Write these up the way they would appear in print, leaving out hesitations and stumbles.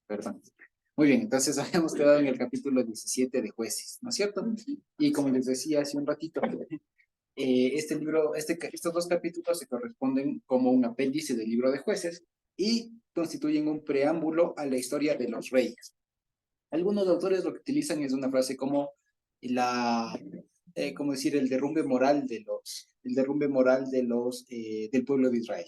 Perdón. Muy bien, entonces habíamos quedado en el capítulo 17 de Jueces, ¿no es cierto? Y como les decía hace un ratito, este libro, estos dos capítulos se corresponden como un apéndice del libro de Jueces y constituyen un preámbulo a la historia de los reyes. Algunos autores lo que utilizan es una frase como como decir, el derrumbe moral del pueblo de Israel.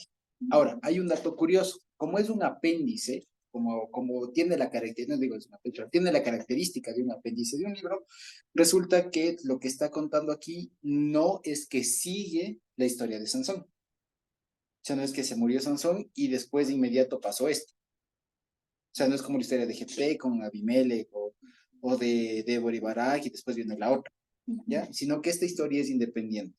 Ahora, hay un dato curioso, como es un apéndice, como tiene la característica, no digo es una fecha, tiene la característica de un apéndice de un libro, resulta que lo que está contando aquí no es que sigue la historia de Sansón. O sea, no es que se murió Sansón y después de inmediato pasó esto. O sea, no es como la historia de Jefté con Abimelech o de Débora y Barak y después viene la otra, ¿ya? Sino que esta historia es independiente.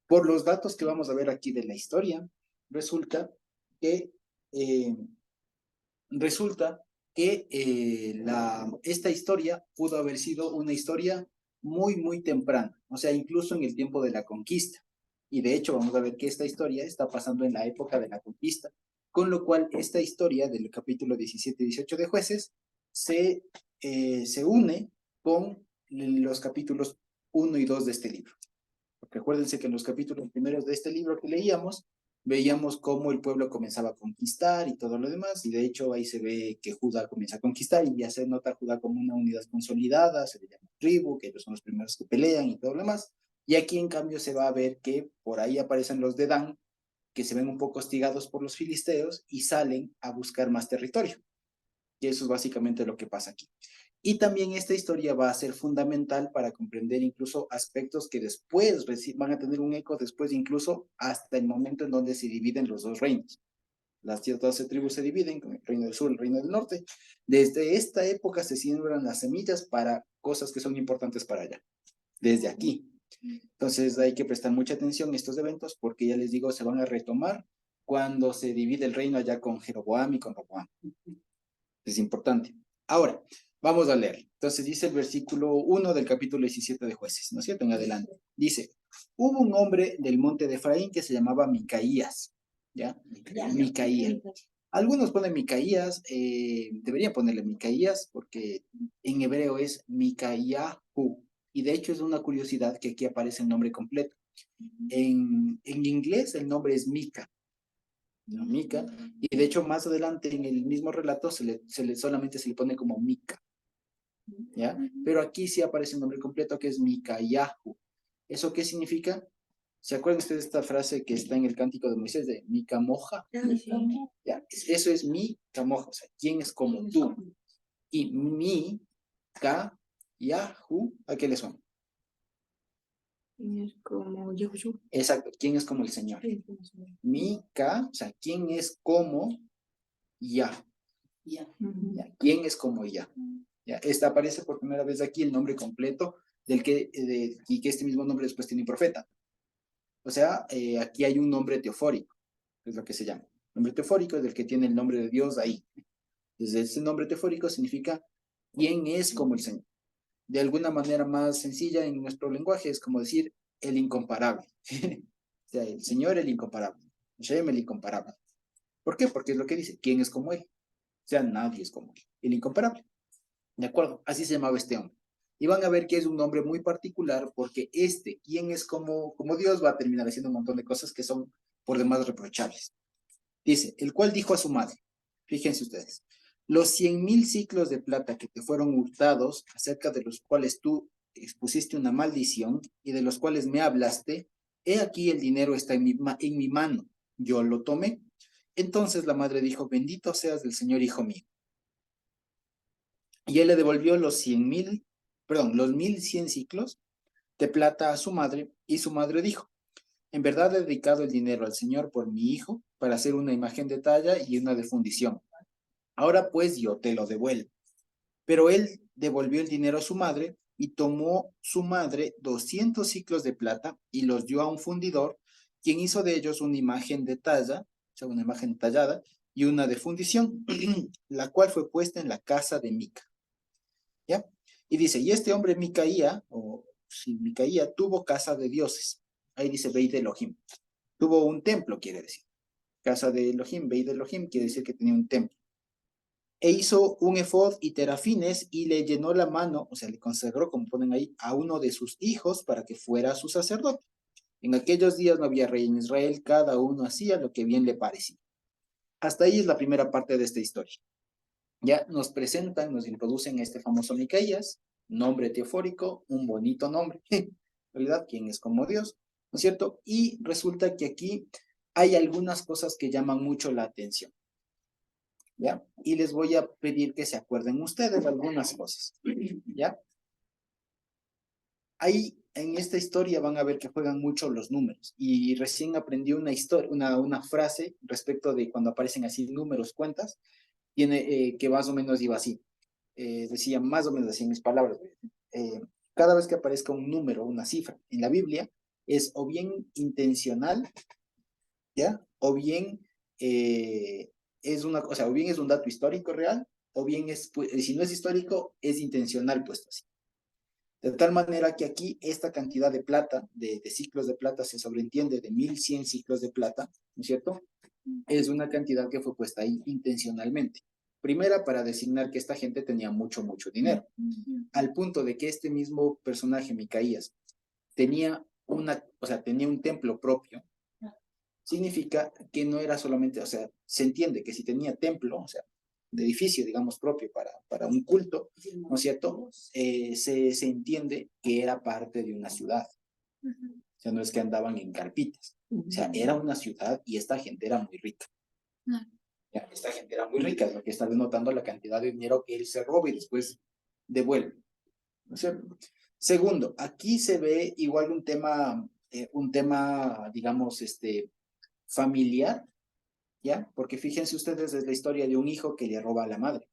Por los datos que vamos a ver aquí de la historia, resulta que, eh, resulta que esta historia pudo haber sido una historia muy, muy temprana, o sea, incluso en el tiempo de la conquista. Y de hecho, vamos a ver que esta historia está pasando en la época de la conquista, con lo cual esta historia del capítulo 17 y 18 de Jueces se une con los capítulos 1 y 2 de este libro. Porque acuérdense que en los capítulos primeros de este libro que leíamos, veíamos cómo el pueblo comenzaba a conquistar y todo lo demás, y de hecho ahí se ve que Judá comienza a conquistar y ya se nota a Judá como una unidad consolidada, se le llama tribu, que ellos son los primeros que pelean y todo lo demás. Y aquí en cambio se va a ver que por ahí aparecen los de Dan, que se ven un poco hostigados por los filisteos y salen a buscar más territorio. Y eso es básicamente lo que pasa aquí. Y también esta historia va a ser fundamental para comprender incluso aspectos que después van a tener un eco después incluso hasta el momento en donde se dividen los dos reinos. Las 12 tribus se dividen, con el reino del sur y el reino del norte. Desde esta época se siembran las semillas para cosas que son importantes para allá, desde aquí. Entonces hay que prestar mucha atención a estos eventos porque ya les digo, se van a retomar cuando se divide el reino allá con Jeroboam y con Roboam. Es importante. Ahora, vamos a leer. Entonces dice el versículo 1 del capítulo 17 de Jueces, ¿no es cierto? En adelante. Dice, hubo un hombre del monte de Efraín que se llamaba Micaías, ¿ya? Micaías. Algunos ponen Micaías, deberían ponerle Micaías porque en hebreo es Micayahu. Y de hecho es una curiosidad que aquí aparece el nombre completo. En inglés el nombre es Mica, ¿no? Mica, y de hecho más adelante en el mismo relato solamente se le pone como Mica, ¿ya? Pero aquí sí aparece un nombre completo que es Micayahu. ¿Eso qué significa? ¿Se acuerdan ustedes de esta frase que está en el Cántico de Moisés de Mica moja? ¿Ya? Eso es Mica moja, o sea, ¿quién es como tú? Y Micayahu, ¿a qué le suena? Es como Yahushua. Exacto, ¿quién es como el Señor? Mica, o sea, ¿quién es como Ya? Ya. ¿Quién es como ya? Ya, esta aparece por primera vez aquí el nombre completo y que este mismo nombre después tiene profeta. O sea, aquí hay un nombre teofórico, es lo que se llama. Nombre teofórico es el que tiene el nombre de Dios ahí. Desde ese nombre teofórico significa quién es como el Señor. De alguna manera más sencilla en nuestro lenguaje es como decir el incomparable. O sea, el Señor el incomparable. Hashem el incomparable. ¿Por qué? Porque es lo que dice, ¿quién es como Él? O sea, nadie es como Él. El incomparable. ¿De acuerdo? Así se llamaba este hombre. Y van a ver que es un nombre muy particular porque quien es como Dios, va a terminar haciendo un montón de cosas que son por demás reprochables. Dice, el cual dijo a su madre, fíjense ustedes, los 100,000 ciclos de plata que te fueron hurtados, acerca de los cuales tú expusiste una maldición y de los cuales me hablaste, he aquí el dinero está en mi mano, yo lo tomé. Entonces la madre dijo, bendito seas del Señor, hijo mío. Y él le devolvió los 1,100 ciclos de plata a su madre, y su madre dijo, en verdad he dedicado el dinero al Señor por mi hijo para hacer una imagen de talla y una de fundición. Ahora pues yo te lo devuelvo. Pero él devolvió el dinero a su madre y tomó su madre 200 ciclos de plata y los dio a un fundidor, quien hizo de ellos una imagen de talla, o sea, una imagen tallada y una de fundición, la cual fue puesta en la casa de Mica. ¿Ya? Y dice, y este hombre Micaía, o si Micaía, tuvo casa de dioses. Ahí dice Beit Elohim. Tuvo un templo, quiere decir. Casa de Elohim, Beit Elohim, quiere decir que tenía un templo. E hizo un efod y terafines y le llenó la mano, o sea, le consagró, como ponen ahí, a uno de sus hijos para que fuera su sacerdote. En aquellos días no había rey en Israel, cada uno hacía lo que bien le parecía. Hasta ahí es la primera parte de esta historia. Ya nos presentan, nos introducen a este famoso Micaías, nombre teofórico, un bonito nombre, en realidad, ¿quién es como Dios? ¿No es cierto? Y resulta que aquí hay algunas cosas que llaman mucho la atención, ¿ya? Y les voy a pedir que se acuerden ustedes de algunas cosas, ¿ya? Ahí en esta historia van a ver que juegan mucho los números y recién aprendí una historia, una frase respecto de cuando aparecen así números, cuentas, tiene, que más o menos iba así. Decía más o menos así en mis palabras. eh, Cada vez que aparezca un número, una cifra en la Biblia, es o bien intencional, ¿ya? O bien es una cosa, o bien es un dato histórico real, o bien es, pues, si no es histórico, es intencional puesto así. De tal manera que aquí esta cantidad de plata, de ciclos de plata, se sobreentiende de 1100 ciclos de plata, ¿no es cierto? Es una cantidad que fue puesta ahí intencionalmente. Primera, para designar que esta gente tenía mucho, mucho dinero. Al punto de que este mismo personaje, Micaías, tenía o sea, tenía un templo propio. Significa que no era solamente, o sea, se entiende que si tenía templo, o sea, de edificio, digamos, propio para un culto, ¿no es cierto? Se entiende que era parte de una ciudad. O sea, no es que andaban en carpitas. O sea, era una ciudad y esta gente era muy rica. Ya, esta gente era muy rica, es lo que está denotando la cantidad de dinero que él se roba y después devuelve. ¿No es cierto? Segundo, aquí se ve igual un tema, digamos, familiar, ¿ya? Porque fíjense ustedes, es la historia de un hijo que le roba a la madre.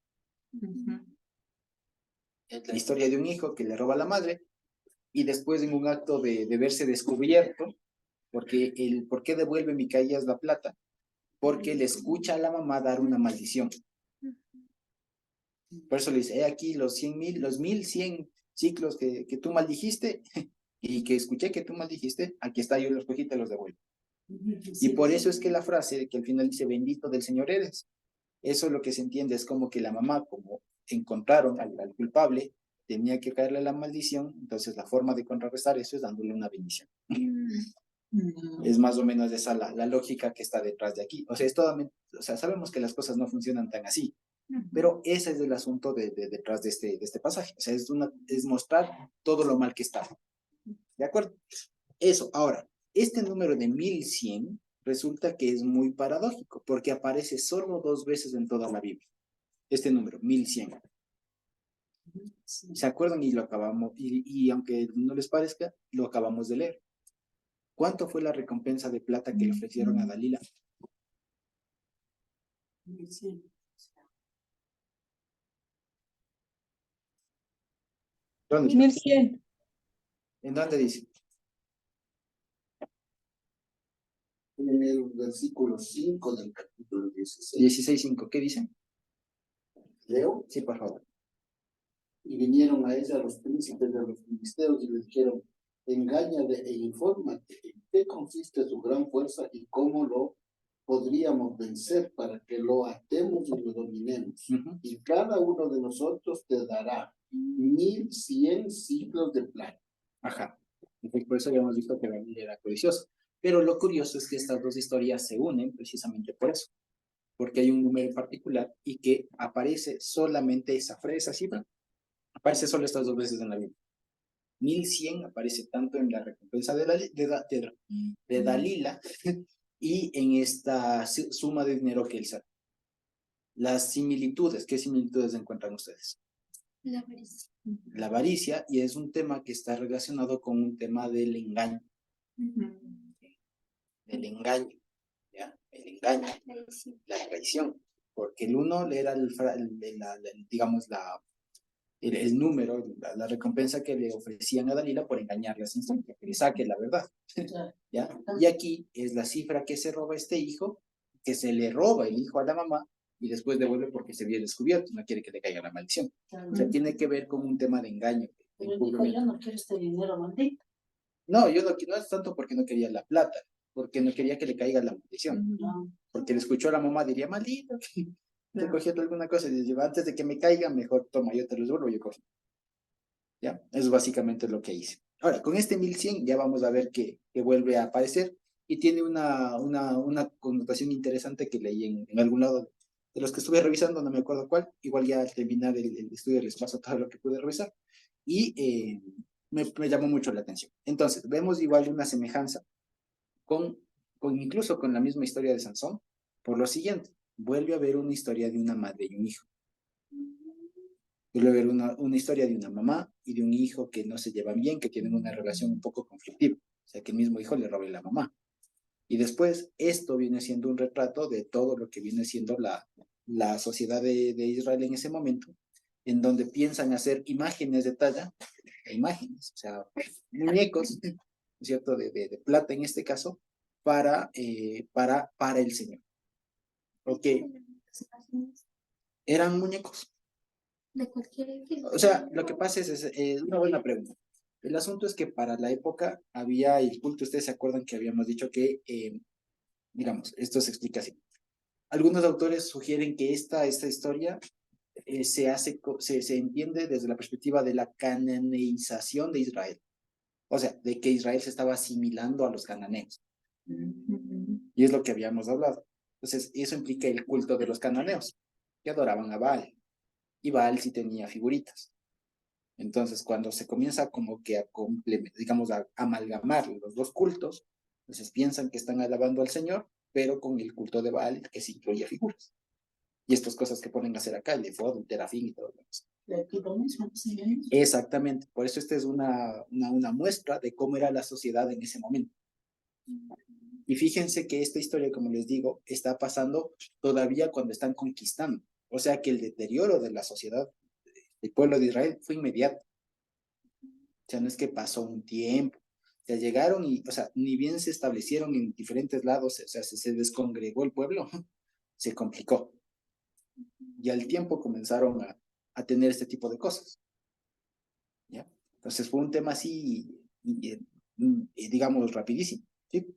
Es la historia de un hijo que le roba a la madre y después en un acto de verse descubierto, porque ¿por qué devuelve Micaías la plata? Porque le escucha a la mamá dar una maldición. Por eso le dice, aquí los 100,000, los 1100 ciclos que tú maldijiste y que escuché que tú maldijiste, aquí está, yo los cogí y te los devuelvo. Y por eso es que la frase que al final dice, bendito del Señor eres, eso es lo que se entiende, es como que la mamá, como encontraron al culpable, tenía que caerle la maldición, entonces la forma de contrarrestar eso es dándole una bendición. Es más o menos esa la lógica que está detrás de aquí. O sea, o sea, sabemos que las cosas no funcionan tan así, pero ese es el asunto detrás de este pasaje. O sea, es mostrar todo lo mal que está. ¿De acuerdo? Eso. Ahora, este número de 1100 resulta que es muy paradójico, porque aparece solo 2 veces en toda la Biblia. Este número, 1100. ¿Se acuerdan? Y lo acabamos, y aunque no les parezca, lo acabamos de leer. ¿Cuánto fue la recompensa de plata que le ofrecieron a Dalila? 1100. ¿Dónde? 1100. ¿En dónde dice? En el versículo 5 del capítulo 16. 16:5, ¿qué dice? Leo. Sí, por favor. Y vinieron a ella los príncipes de los filisteos y le dijeron, engáñale e infórmate en qué consiste su gran fuerza y cómo lo podríamos vencer para que lo atemos y lo dominemos. Y cada uno de nosotros te dará 1100 ciclos de plata. Ajá. Por eso ya hemos visto que Dalila era codiciosa. Pero lo curioso es que estas dos historias se unen precisamente por eso. Porque hay un número en particular y que aparece solamente esa cifra. Aparece solo estas 2 veces en la Biblia. 1100 aparece tanto en la recompensa de Dalila y en esta suma de dinero que él saca. Las similitudes, ¿qué similitudes encuentran ustedes? La avaricia. La avaricia, y es un tema que está relacionado con un tema del engaño. Del engaño, ¿ya? El engaño, la traición. Porque el uno era digamos, el número, la recompensa que le ofrecían a Dalila por engañarle a Sansón, que le saque la verdad. ¿Ya? Y aquí es la cifra que se roba este hijo, que se le roba el hijo a la mamá y después devuelve porque se vio descubierto, no quiere que le caiga la maldición. O sea, tiene que ver con un tema de engaño. Pero dijo, yo no quiero este dinero maldito. No, no es tanto porque no quería la plata, porque no quería que le caiga la maldición. Porque le escuchó a la mamá, diría, maldito. Estoy cogiendo alguna cosa y dice, antes de que me caiga, mejor toma, yo te los devuelvo, yo cogí. ¿Ya? Eso es básicamente lo que hice. Ahora, con este 1100 ya vamos a ver que vuelve a aparecer y tiene una connotación interesante que leí en algún lado de los que estuve revisando, no me acuerdo cuál, igual ya al terminar el estudio les paso todo lo que pude revisar y me llamó mucho la atención. Entonces, vemos igual una semejanza con, incluso con la misma historia de Sansón, por lo siguiente, vuelve a haber una historia de una madre y un hijo. Vuelve a haber una historia de una mamá y de un hijo que no se llevan bien, que tienen una relación un poco conflictiva. O sea, que el mismo hijo le roba a la mamá. Y después, esto viene siendo un retrato de todo lo que viene siendo la sociedad de Israel en ese momento, en donde piensan hacer imágenes de talla, imágenes, o sea, muñecos, ¿no es cierto?, de plata en este caso, para el Señor. Ok, eran muñecos. De cualquier O sea, lo que pasa es una buena pregunta. El asunto es que para la época había el culto, ustedes se acuerdan que habíamos dicho que, digamos, esto se explica así. Algunos autores sugieren que esta historia se entiende desde la perspectiva de la cananeización de Israel. O sea, de que Israel se estaba asimilando a los cananeos. Y es lo que habíamos hablado. Entonces, eso implica el culto de los cananeos, que adoraban a Baal. Y Baal sí tenía figuritas. Entonces, cuando se comienza como que a complementar, digamos, a amalgamar los dos cultos, entonces piensan que están alabando al Señor, pero con el culto de Baal, que sí incluye figuras. Y estas cosas que ponen a hacer acá, el efod, el terafín y todo lo demás. Exactamente. Por eso esta es una muestra de cómo era la sociedad en ese momento. Y fíjense que esta historia, como les digo, está pasando todavía cuando están conquistando. O sea que el deterioro de la sociedad del pueblo de Israel fue inmediato. O sea, no es que pasó un tiempo. O sea, llegaron y, o sea, ni bien se establecieron en diferentes lados, o sea, se descongregó el pueblo, se complicó. Y al tiempo comenzaron a tener este tipo de cosas. ¿Ya? Entonces fue un tema así, digamos, rapidísimo. ¿Sí?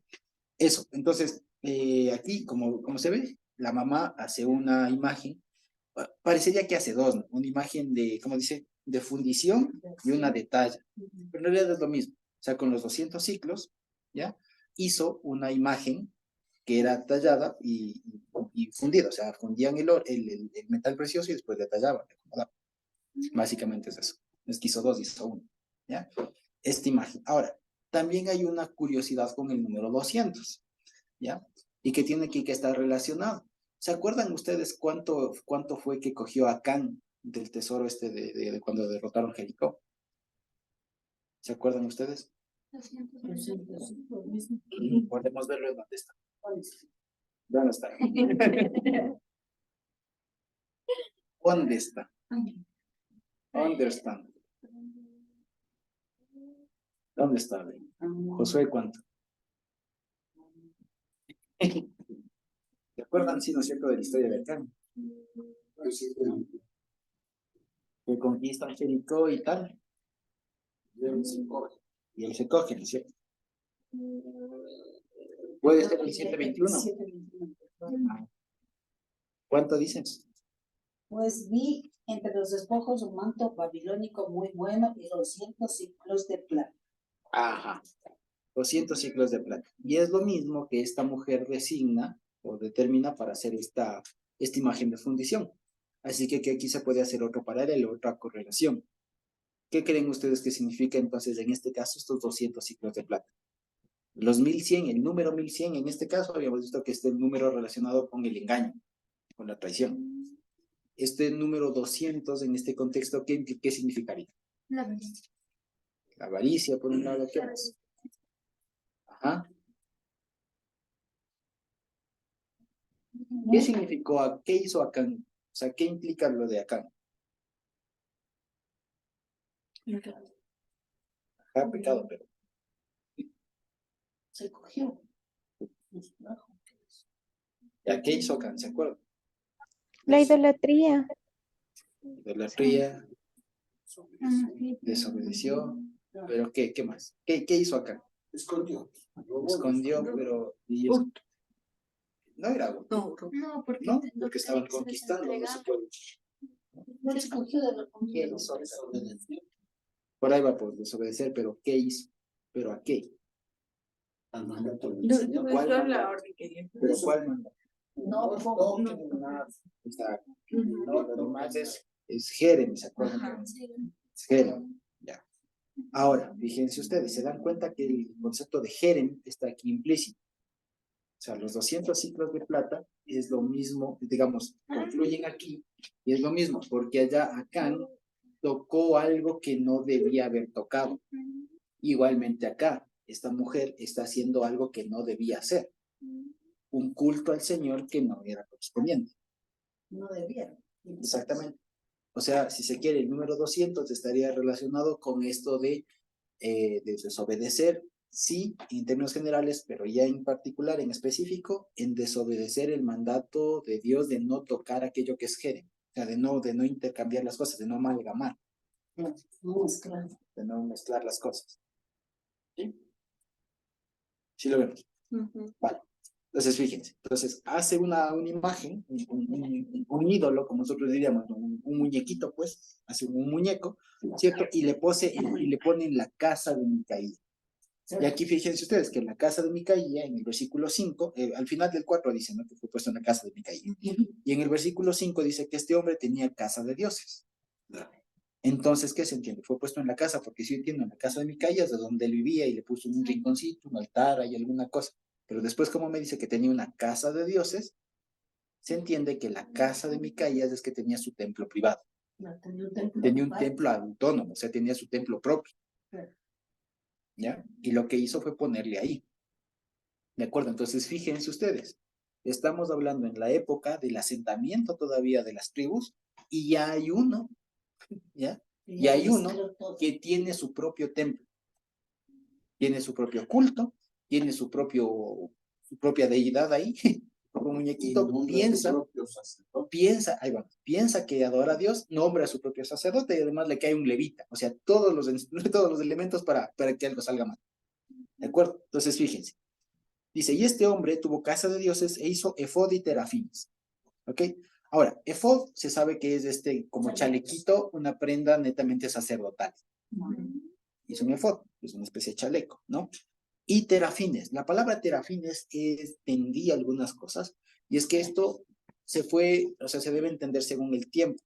Eso, entonces, aquí, como se ve, la mamá hace una imagen, parecería que hace dos, ¿no? Una imagen de, ¿cómo dice? De fundición y una de talla. Pero en realidad es lo mismo. O sea, con los 200 ciclos, ¿ya? Hizo una imagen que era tallada y fundida. O sea, fundían el metal precioso y después le tallaban, le acomodaban. Básicamente es eso. Es que hizo dos, hizo uno, ¿ya? Esta imagen. Ahora, también hay una curiosidad con el número 200, ¿ya? Y que tiene que estar relacionado. ¿Se acuerdan ustedes cuánto fue que cogió Acán del tesoro este de cuando derrotaron Jericó? ¿Se acuerdan ustedes? Podemos verlo en dónde está. ¿Dónde está? ¿Dónde está? ¿Dónde está? ¿Dónde está? Josué, ¿cuánto? ¿Se acuerdan, sí, no es cierto, de la historia de Acán? Que conquistan Jericó y tal. Y él se coge, ¿no es cierto? Puede ser el 721. ¿Cuánto dicen? Pues vi entre los despojos un manto babilónico muy bueno y 200 ciclos de plata. Ajá. 200 ciclos de plata. Y es lo mismo que esta mujer designa o determina para hacer esta imagen de fundición. Así que aquí se puede hacer otro paralelo, otra correlación. ¿Qué creen ustedes que significa entonces en este caso estos 200 ciclos de plata? Los 1100, el número 1100 en este caso habíamos visto que es el número relacionado con el engaño, con la traición. Este número 200 en este contexto, ¿qué significaría? La avaricia. La avaricia, por un lado, ¿qué más? Ajá. ¿Qué significó, qué hizo Acán? O sea, ¿qué implica lo de Acán? Ajá, pecado, pero Se cogió. ¿ya qué hizo Acán? ¿Se acuerdan? La idolatría. Idolatría, desobedeció, pero ¿qué más? ¿Qué hizo Acán? Escondió. Escondió, pero No era uno. No, No, porque No, no porque estaban tenía que ser conquistando, no se entregado. puede. No escogió de lo ¿Quién conmigo. son esos de decir? Por ahí va por desobedecer, pero ¿qué hizo? ¿Pero a qué? Al mandato del no, Señor. ¿Cuál no es mandato? la orden que dio. ¿Pero cuál mandato? No, toquen nada. Está, Ujú. no, lo demás es Jerem, ¿se acuerdan? Ajá. Sí. Es Jerem, ya. Ahora, fíjense ustedes, se dan cuenta que el concepto de Jerem está aquí implícito. O sea, los 200 ciclos de plata es lo mismo, digamos, confluyen aquí y es lo mismo, porque allá Acán tocó algo que no debía haber tocado. Igualmente acá, esta mujer está haciendo algo que no debía hacer, un culto al Señor que no era correspondiente. no debieron. Exactamente. O sea, si se quiere, el número 200 estaría relacionado con esto de desobedecer, sí, en términos generales, pero ya en particular, en específico, en desobedecer el mandato de Dios de no tocar aquello que es Jerem, o sea, de no intercambiar las cosas, de no amalgamar, No, es claro. de no mezclar las cosas. ¿Sí? Sí lo vemos. Ujú. Vale. Entonces, fíjense, entonces hace una imagen, un ídolo, como nosotros diríamos, un muñequito, pues, hace un muñeco, ¿cierto? Y le pone en la casa de Micaía. Y aquí fíjense ustedes que en la casa de Micaía, en el versículo 5, al final del 4 dice, ¿no? Que fue puesto en la casa de Micaía. Y en el versículo 5 dice que este hombre tenía casa de dioses. Entonces, ¿qué se entiende? Fue puesto en la casa, porque si yo entiendo, en la casa de Micaía es de donde él vivía y le puso un rinconcito, un altar y alguna cosa. Pero después, como me dice que tenía una casa de dioses, se entiende que la casa de Micaías es que tenía su templo privado. No, tenía un templo. Tenía un aparte. templo autónomo, o sea, tenía su templo propio. Claro. ¿Ya? Y lo que hizo fue ponerle ahí. ¿De acuerdo? Entonces, fíjense ustedes, estamos hablando en la época del asentamiento todavía de las tribus y ya hay uno, ¿ya? Y hay uno mezcló todo. que tiene su propio templo, tiene su propio culto, tiene su propia deidad ahí, como muñequito, piensa, ahí va, piensa que adora a Dios, nombra a su propio sacerdote y además le cae un levita, o sea, todos los elementos para que algo salga mal. ¿De acuerdo? Entonces, fíjense. Dice, y este hombre tuvo casa de dioses e hizo efod y terafines. ¿Ok? Ahora, efod se sabe que es como chalequito, una prenda netamente sacerdotal. Hizo un efod, es una especie de chaleco, ¿no? Y terafines. La palabra terafines tendía algunas cosas, y es que esto se debe entender según el tiempo.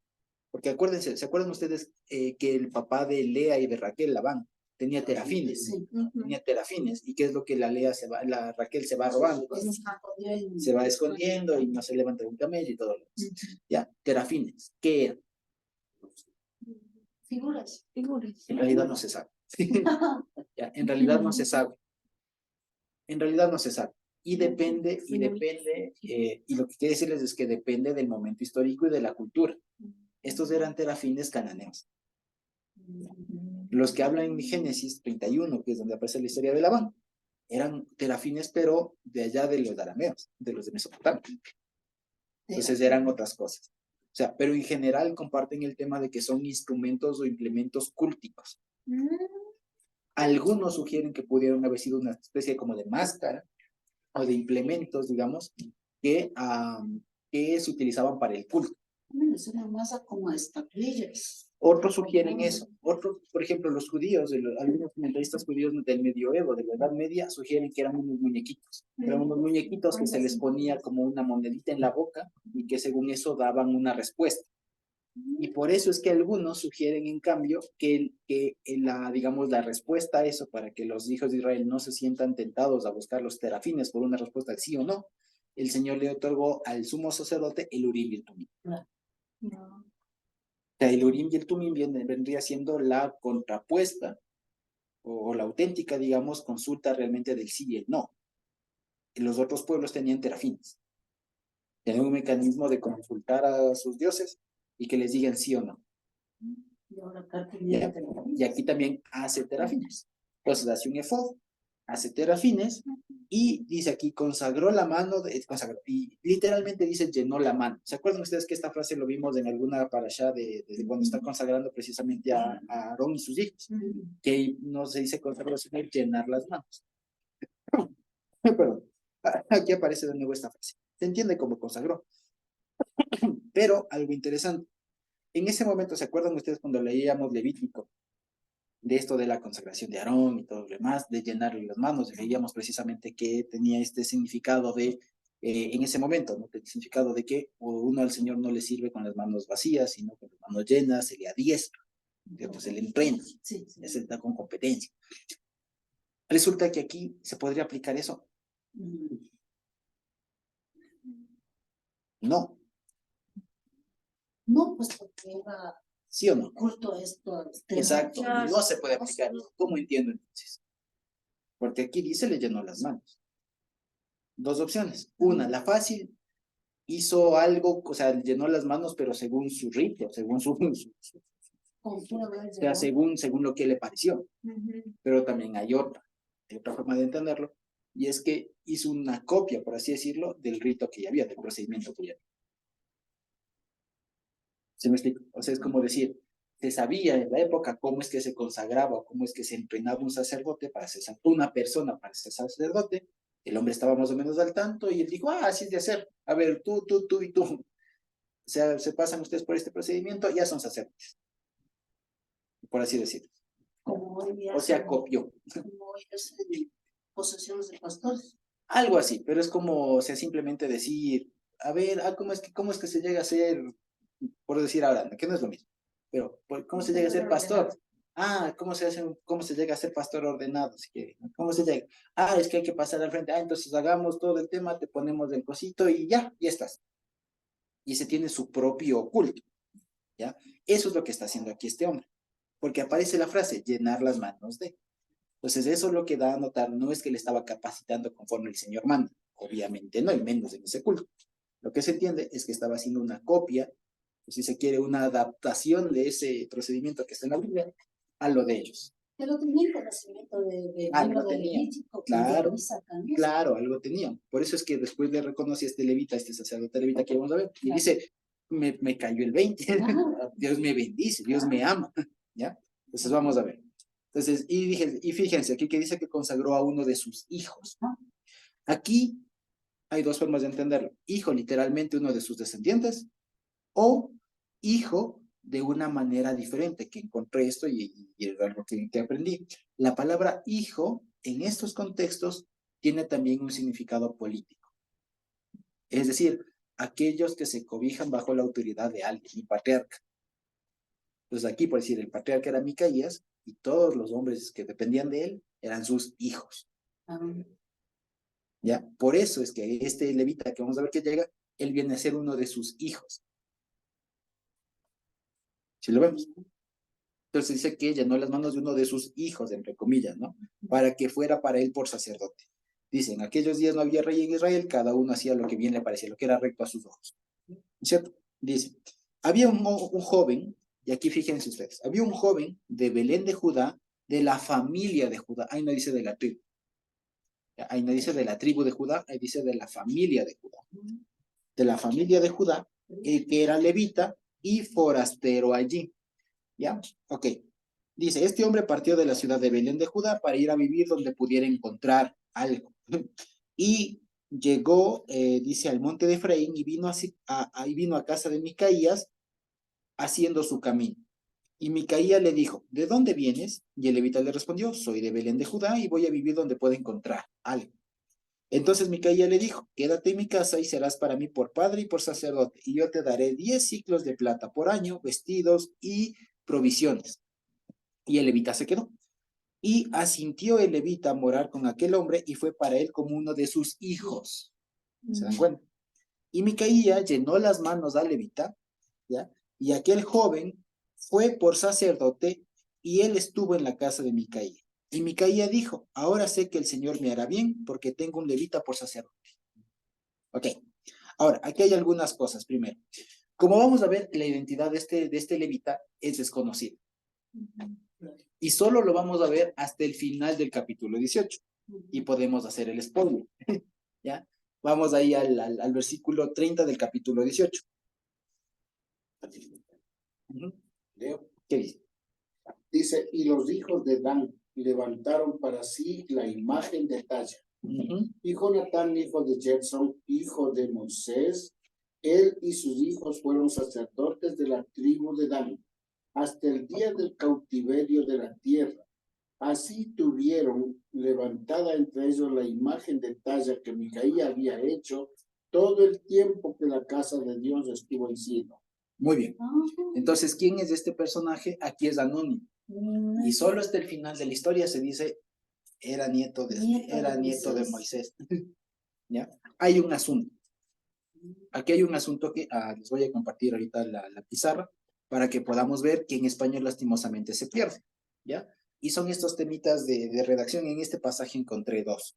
Porque acuérdense, ¿se acuerdan ustedes que el papá de Lea y de Raquel, Labán, tenía terafines? Sí. Tenía terafines. ¿Y qué es lo que la Raquel se va robando? Se va escondiendo y no se levanta de un camello y todo lo demás. Ya, terafines. ¿Qué eran? Figuras. En realidad no se sabe. Ya, en realidad no se sabe. En realidad no se sabe. Y depende, y lo que quiero decirles es que depende del momento histórico y de la cultura. Estos eran terafines cananeos. Los que hablan en Génesis 31, que es donde aparece la historia de Labán, eran terafines, pero de allá de los arameos, de los de Mesopotamia. Entonces eran otras cosas. O sea, pero en general comparten el tema de que son instrumentos o implementos cúlticos. Algunos sugieren que pudieron haber sido una especie como de máscara o de implementos, digamos, que se utilizaban para el culto. Es una masa como estatuillas. Otros sugieren eso. Otros, por ejemplo, los judíos, algunos comentaristas judíos del medioevo, de la Edad Media, sugieren que eran unos muñequitos. Eran unos muñequitos que se les ponía como una monedita en la boca y que según eso daban una respuesta. Y por eso es que algunos sugieren, en cambio, que digamos, la respuesta a eso, para que los hijos de Israel no se sientan tentados a buscar los terafines por una respuesta de sí o no, el Señor le otorgó al sumo sacerdote el Urim y el Tumim. O sea, el Urim y el Tumim vendría siendo la contrapuesta o la auténtica, digamos, consulta realmente del sí y el no. Y los otros pueblos tenían terafines. Tenían un mecanismo de consultar a sus dioses y que les digan sí o no. Y ahora acá Y aquí también hace terafines. Entonces hace un efod, hace terafines y dice aquí consagró la mano, y literalmente dice llenó la mano. ¿Se acuerdan ustedes que esta frase lo vimos en alguna parashá de cuando está consagrando precisamente a Aarón y sus hijos? Que no se dice consagró, sino llenar las manos. Perdón. Aquí aparece de nuevo esta frase. Se entiende como consagró. Pero algo interesante. En ese momento, ¿se acuerdan ustedes cuando leíamos Levítico? De esto de la consagración de Aarón y todo lo demás, de llenarle las manos, veíamos precisamente que tenía este significado de, en ese momento, ¿no? El significado de que uno al Señor no le sirve con las manos vacías, sino con las manos llenas, se le adiestra, ¿cierto? Se le entrena, Sí, se le da con competencia. Resulta que aquí se podría aplicar eso. No, no, pues porque era ¿sí o no? culto a esto. Exacto, no se puede aplicar. ¿Cómo entiendo entonces? Porque aquí dice le llenó las manos. Dos opciones. Una, la fácil, hizo algo, o sea, llenó las manos, pero según su rito, según o sea, según lo que le pareció. Pero también hay otra forma de entenderlo, y es que hizo una copia, por así decirlo, del rito que ya había, del procedimiento que ya había. ¿Sí me explico? O sea, es como decir, se sabía en la época cómo es que se consagraba, cómo es que se entrenaba un sacerdote para ser una persona para ser sacerdote. El hombre estaba más o menos al tanto y él dijo, así es de hacer. A ver, tú y tú. O sea, se pasan ustedes por este procedimiento, ya son sacerdotes, por así decirlo. Como hoy día O sea, copió. como hoy es posesiones de pastores. Algo así, pero es como, o sea, simplemente decir, a ver, cómo es que se llega a ser, por decir ahora, que no es lo mismo, pero ¿cómo se llega a ser pastor? ¿Cómo se llega a ser pastor ordenado? Si quiere, ¿no? ¿Cómo se llega? Es que hay que pasar al frente. Entonces hagamos todo el tema, te ponemos el cosito y ya estás. Y se tiene su propio culto, ¿ya? Eso es lo que está haciendo aquí este hombre, porque aparece la frase, llenar las manos de. Entonces eso es lo que da a notar, no es que le estaba capacitando conforme el Señor manda, obviamente no, y menos en ese culto. Lo que se entiende es que estaba haciendo una copia, o si se quiere, una adaptación de ese procedimiento que está en la Biblia a lo de ellos. Pero tenía conocimiento de Algo de tenía, Levítico, claro, y sacan eso. claro, algo tenían. Por eso es que después le reconoce a este levita, a este sacerdote levita que vamos a ver, y dice, me cayó el 20, Claro. Dios me bendice, Dios me ama, ¿ya? Entonces vamos a ver. Entonces, y fíjense, aquí que dice que consagró a uno de sus hijos. Aquí hay dos formas de entenderlo. Hijo, literalmente uno de sus descendientes, o hijo de una manera diferente, que encontré esto y es algo que aprendí. La palabra hijo, en estos contextos, tiene también un significado político. Es decir, aquellos que se cobijan bajo la autoridad de alguien, y patriarca. Entonces aquí, por decir, el patriarca era Micaías, y todos los hombres que dependían de él eran sus hijos. ¿Ya? Por eso es que este levita que vamos a ver que llega, él viene a ser uno de sus hijos. ¿Sí lo vemos? Entonces dice que llenó las manos de uno de sus hijos, entre comillas, ¿no? Para que fuera para él por sacerdote. Dicen, aquellos días no había rey en Israel, cada uno hacía lo que bien le parecía, lo que era recto a sus ojos. ¿Cierto? Dice, había un joven, y aquí fíjense ustedes, había un joven de Belén de Judá, de la familia de Judá, ahí no dice de la tribu, ahí no dice de la tribu de Judá, ahí dice de la familia de Judá. De la familia de Judá, que era levita y forastero allí. ¿Ya? Ok. Dice, este hombre partió de la ciudad de Belén de Judá para ir a vivir donde pudiera encontrar algo. Y llegó, dice, al monte de Efraín y vino a casa de Micaías haciendo su camino. Y Micaías le dijo, ¿de dónde vienes? Y el levita le respondió, soy de Belén de Judá y voy a vivir donde pueda encontrar algo. Entonces Micaía le dijo, quédate en mi casa y serás para mí por padre y por sacerdote, y yo te daré 10 ciclos de plata por año, vestidos y provisiones. Y el levita se quedó. Y asintió el levita a morar con aquel hombre y fue para él como uno de sus hijos. ¿Se dan cuenta? Y Micaía llenó las manos al levita, ¿ya? Y aquel joven fue por sacerdote y él estuvo en la casa de Micaía. Y Micaía dijo, ahora sé que el Señor me hará bien porque tengo un levita por sacerdote. Ok, ahora, aquí hay algunas cosas. Primero, como vamos a ver, la identidad de este levita es desconocida. Y solo lo vamos a ver hasta el final del capítulo 18. Y podemos hacer el spoiler. ¿Ya? Vamos ahí al versículo 30 del capítulo 18. Leo. ¿Qué dice? Dice, y los hijos de Dan levantaron para sí la imagen de talla Ujú. Y Jonatán, hijo de Gerson, hijo de Moisés, él y sus hijos fueron sacerdotes de la tribu de Dan, hasta el día del cautiverio de la tierra. Así tuvieron levantada entre ellos la imagen de talla que Micaía había hecho todo el tiempo que la casa de Dios estuvo en Silo. Muy bien. Entonces, ¿quién es este personaje? Aquí es anónimo. Y solo hasta el final de la historia se dice, era nieto de Moisés. ¿Ya? Hay un asunto. Aquí hay un asunto que les voy a compartir ahorita la pizarra para que podamos ver que en español lastimosamente se pierde. ¿Ya? Y son estos temitas de redacción. En este pasaje encontré dos.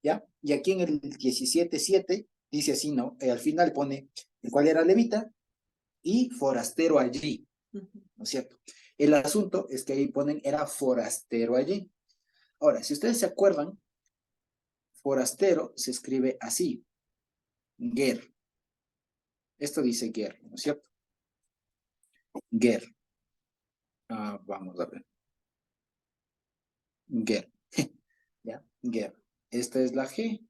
¿Ya? Y aquí en el 17:7 dice así, ¿no? Al final pone, el cual era levita y forastero allí, ¿no es cierto? El asunto es que ahí ponen, era forastero allí. Ahora, si ustedes se acuerdan, forastero se escribe así, ger. Esto dice ger, ¿no es cierto? Ger. Vamos a ver. Ger. ¿Ya? Ger. Esta es la G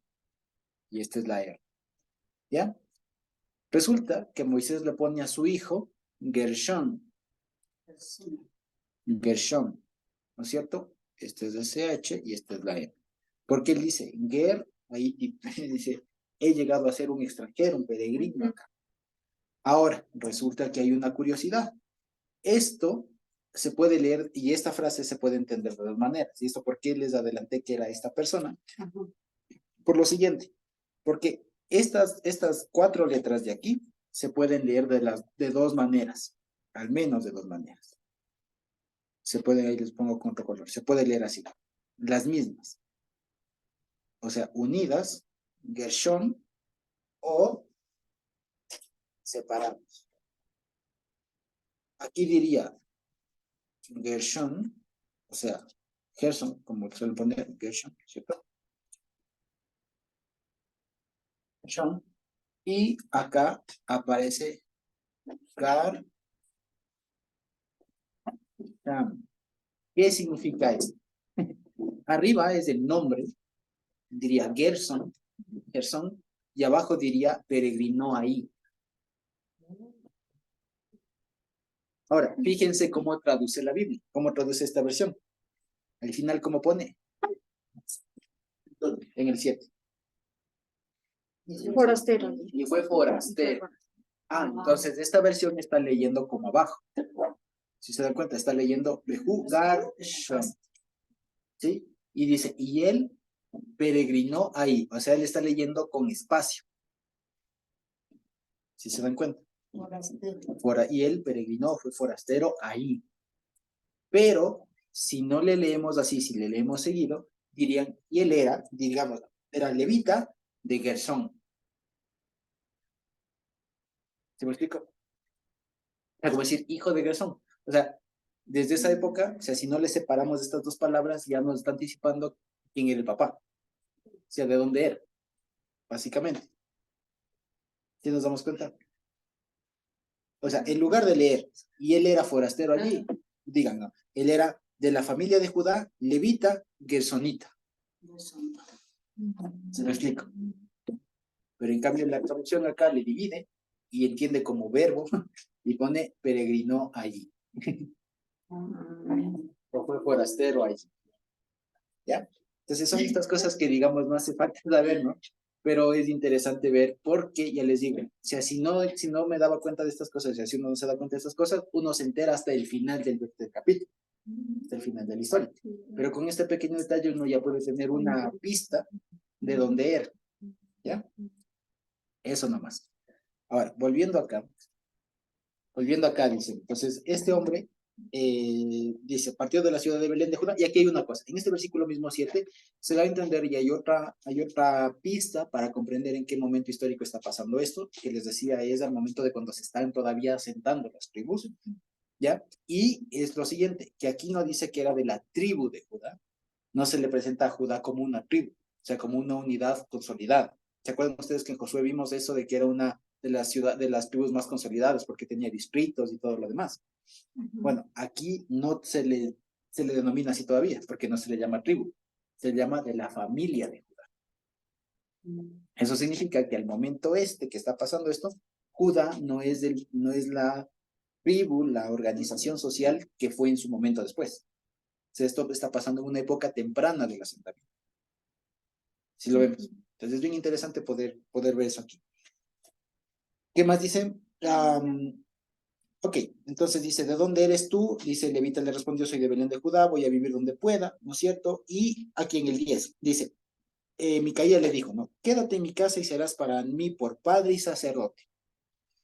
y esta es la R. ¿Ya? Resulta que Moisés le pone a su hijo Gershón. Gershón, ¿no es cierto? Este es el CH y esta es la E. Porque él dice, Ger, ahí dice, he llegado a ser un extranjero, un peregrino acá. Ahora, resulta que hay una curiosidad. Esto se puede leer y esta frase se puede entender de dos maneras. ¿Y esto por qué les adelanté que era esta persona? Por lo siguiente, porque estas 4 letras de aquí se pueden leer de dos maneras, al menos de dos maneras. Se puede, ahí les pongo con otro color, se puede leer así, las mismas. O sea, unidas, Gershon, o separados. Aquí diría Gershon, o sea, Gerson, como suelen poner, Gershon, ¿cierto? Gershon, y acá aparece Gar, ¿qué significa esto? Arriba es el nombre, diría Gerson, y abajo diría peregrinó ahí. Ahora, fíjense cómo traduce la Biblia, cómo traduce esta versión. Al final, ¿cómo pone? En el 7. Forastero. Y fue forastero. Entonces esta versión está leyendo como abajo. Si se dan cuenta, está leyendo Behu Gershon. ¿Sí? Y dice, y él peregrinó ahí. O sea, él está leyendo con espacio. Si se dan cuenta. Y él peregrinó, fue forastero ahí. Pero si no le leemos así, si le leemos seguido, dirían, y él era, digamos, era levita de Gersón. ¿Se me explico? O sea, como decir, hijo de Gersón. O sea, desde esa época, o sea, si no le separamos estas dos palabras, ya nos está anticipando quién era el papá. O sea, de dónde era, básicamente. ¿Sí nos damos cuenta? O sea, en lugar de leer, y él era forastero allí, digan, no, él era de la familia de Judá, levita, gersonita. ¿Se me explico? Pero en cambio la traducción acá le divide y entiende como verbo y pone peregrinó allí. O fue forastero allí. ¿Ya? Entonces son estas cosas que digamos no hace falta saber, ¿no? Pero es interesante ver porque, ya les digo, o sea, si no me daba cuenta de estas cosas, o sea, si uno no se da cuenta de estas cosas, uno se entera hasta el final del capítulo, hasta el final de la historia. Pero con este pequeño detalle uno ya puede tener una pista de dónde era, ¿ya? Eso nomás. Ahora, volviendo acá, dice, entonces, este hombre, dice, partió de la ciudad de Belén de Judá, y aquí hay una cosa, en este versículo mismo 7, se da a entender y hay otra pista para comprender en qué momento histórico está pasando esto, que les decía, es al momento de cuando se están todavía asentando las tribus, ¿ya? Y es lo siguiente, que aquí no dice que era de la tribu de Judá, no se le presenta a Judá como una tribu, o sea, como una unidad consolidada. ¿Se acuerdan ustedes que en Josué vimos eso de que era una de las tribus más consolidadas porque tenía distritos y todo lo demás? Bueno, aquí no se le denomina así todavía, porque no se le llama tribu, se llama de la familia de Judá. Eso significa que al momento que está pasando esto, Judá no es la tribu, la organización social que fue en su momento después. O sea, esto está pasando en una época temprana del asentamiento. Si lo vemos. Entonces es bien interesante poder ver eso aquí. ¿Qué más dice? Ok, entonces dice, ¿de dónde eres tú? Dice, Levita le respondió, soy de Belén de Judá, voy a vivir donde pueda, ¿no es cierto? Y aquí en el 10 dice, Micaía le dijo, no, quédate en mi casa y serás para mí por padre y sacerdote.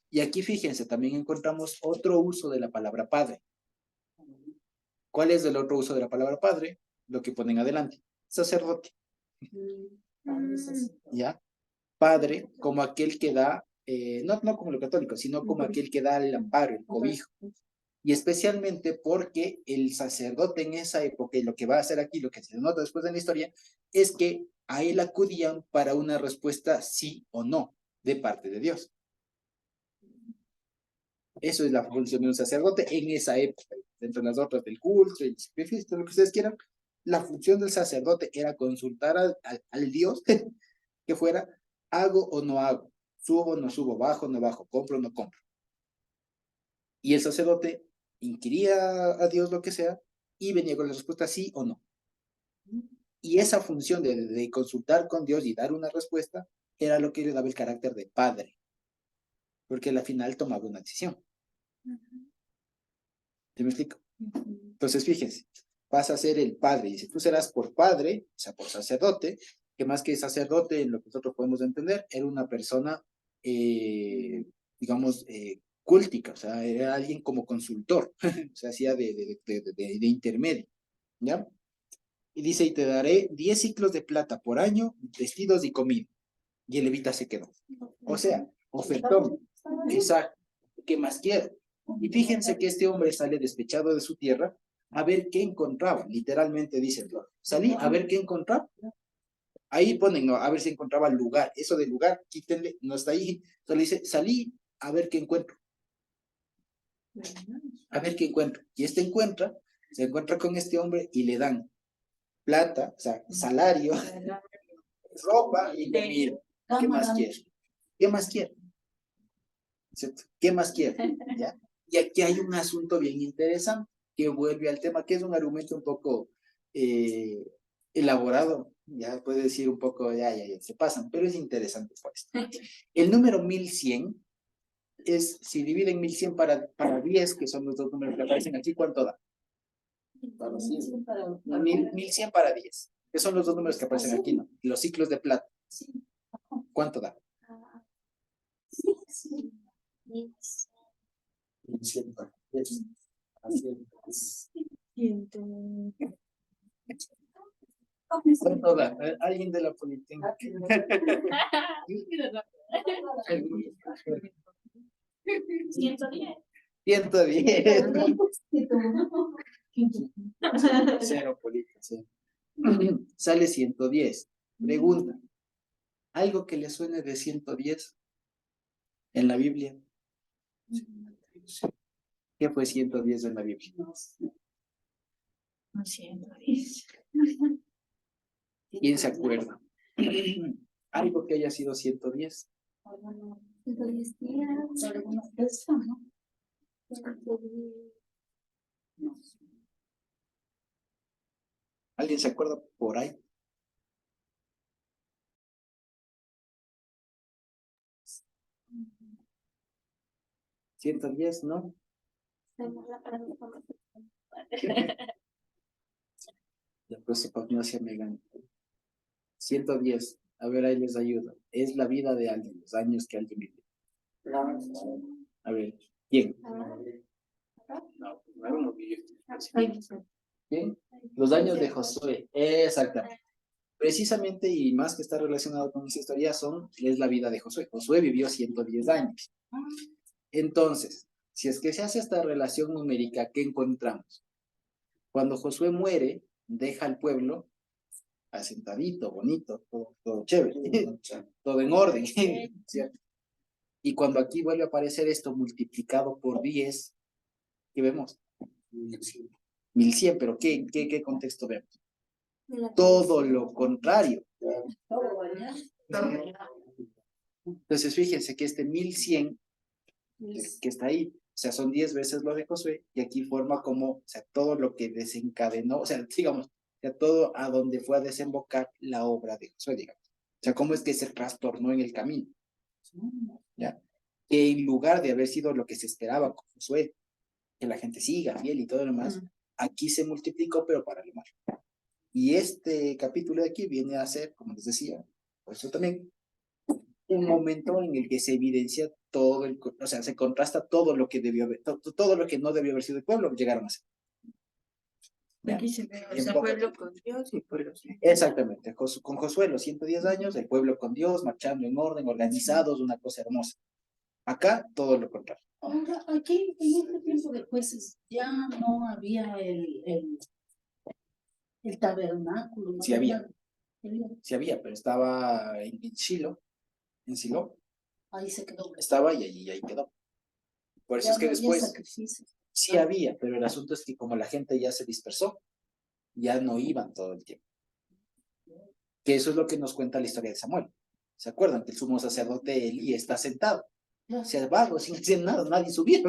Y aquí fíjense, también encontramos otro uso de la palabra padre. ¿Cuál es el otro uso de la palabra padre? Lo que ponen adelante, sacerdote. ¿Ya? Padre, como aquel que da, no como lo católico, sino como aquel que da el amparo, el cobijo. Y especialmente porque el sacerdote en esa época, y lo que va a hacer aquí, lo que se nota después de la historia, es que a él acudían para una respuesta sí o no de parte de Dios. Eso es la función de un sacerdote en esa época, dentro de las otras del culto, el sacrificio, lo que ustedes quieran. La función del sacerdote era consultar al Dios que fuera, hago o no hago, subo o no subo, bajo o no bajo, compro o no compro. Y el sacerdote inquiría a Dios lo que sea y venía con la respuesta sí o no. Y esa función de consultar con Dios y dar una respuesta era lo que le daba el carácter de padre, porque al final tomaba una decisión. ¿Te me explico? Entonces, fíjense, vas a ser el padre. Dice, tú serás por padre, o sea, por sacerdote, que más que sacerdote, en lo que nosotros podemos entender, era una persona, digamos, cúltica, o sea, era alguien como consultor, o sea, hacía de intermedio, ¿ya? Y dice, y te daré 10 ciclos de plata por año, vestidos y comida. Y el levita se quedó. O sea, ofertó. Exacto. ¿Qué más quiero? Y fíjense que este hombre sale despechado de su tierra a ver qué encontraba. Literalmente dicen, salí a ver qué encontraba. Ahí ponen, no, a ver si encontraba el lugar. Eso del lugar, quítenle, no está ahí. Solo dice, salí a ver qué encuentro. A ver qué encuentro. Y se encuentra con este hombre y le dan plata, o sea, salario, ropa y comida. ¿Qué más quiere? ¿Qué más quiere? ¿Cierto? ¿Qué más quiere? ¿Ya? Y aquí hay un asunto bien interesante que vuelve al tema, que es un argumento un poco elaborado, ya puede decir un poco, ya, se pasan, pero es interesante por esto. El número 1100 es, si dividen 1100 para 10, que son los dos números que aparecen aquí, ¿cuánto da? Para 100. 1100 para 10, que son los dos números que aparecen aquí, ¿no? Los ciclos de plata. ¿Cuánto da? 100. ¿Cuánto da? ¿Alguien de la Politécnica? 110. 110. Cero política, sí. Sale 110. Pregunta, ¿algo que le suene de 110 en la Biblia? ¿Qué fue 110 en la Biblia? 110. ¿Quién se acuerda? Algo que haya sido 110. 110 días. alguna cosa, ¿no? 110. ¿Alguien se acuerda por ahí? ¿110? ¿No? La próxima no se me gana. 110. A ver, ahí les ayudo. Es la vida de alguien, los años que alguien vive. A ver, ¿quién? No, no vivió. ¿Quién? Los años de Josué. Exactamente. Precisamente, y más que está relacionado con esa historia, es la vida de Josué. Josué vivió 110 años. Entonces, si es que se hace esta relación numérica, ¿qué encontramos? Cuando Josué muere, deja al pueblo asentadito, bonito, todo chévere, todo en orden, ¿cierto? Y cuando aquí vuelve a aparecer esto multiplicado por 10, ¿qué vemos? 1100, pero ¿qué contexto vemos? Todo lo contrario. Entonces, fíjense que este 1100 que está ahí, o sea, son 10 veces lo de Josué, y aquí forma como, o sea, todo lo que desencadenó, o sea, digamos, o sea, todo a donde fue a desembocar la obra de Josué, digamos. O sea, cómo es que se trastornó en el camino, ¿ya? Que en lugar de haber sido lo que se esperaba con Josué, que la gente siga fiel y todo lo demás, aquí se multiplicó, pero para lo malo. Y este capítulo de aquí viene a ser, como les decía, por eso también, un momento en el que se evidencia todo o sea, se contrasta todo lo que debió haber, todo lo que no debió haber sido el pueblo, llegaron a ser. ¿Ya? Aquí se ve, o Y en sea, poco pueblo tiempo. con Dios y pueblo sin. Exactamente, con Josué los 110 años, el pueblo con Dios, marchando en orden, organizados, una cosa hermosa. Acá todo lo contrario. Ahora, aquí en este tiempo de jueces ya no había el tabernáculo. ¿No? Sí había, pero estaba en Silo, en Silo, Ahí se quedó. estaba y ahí quedó. Por eso Ya es que no había después sacrificios. sí había, pero el asunto es que como la gente ya se dispersó, ya no iban todo el tiempo. Que eso es lo que nos cuenta la historia de Samuel. ¿Se acuerdan? Que el sumo sacerdote Elí está sentado, o sea, vago, sin hacer nada, nadie subía,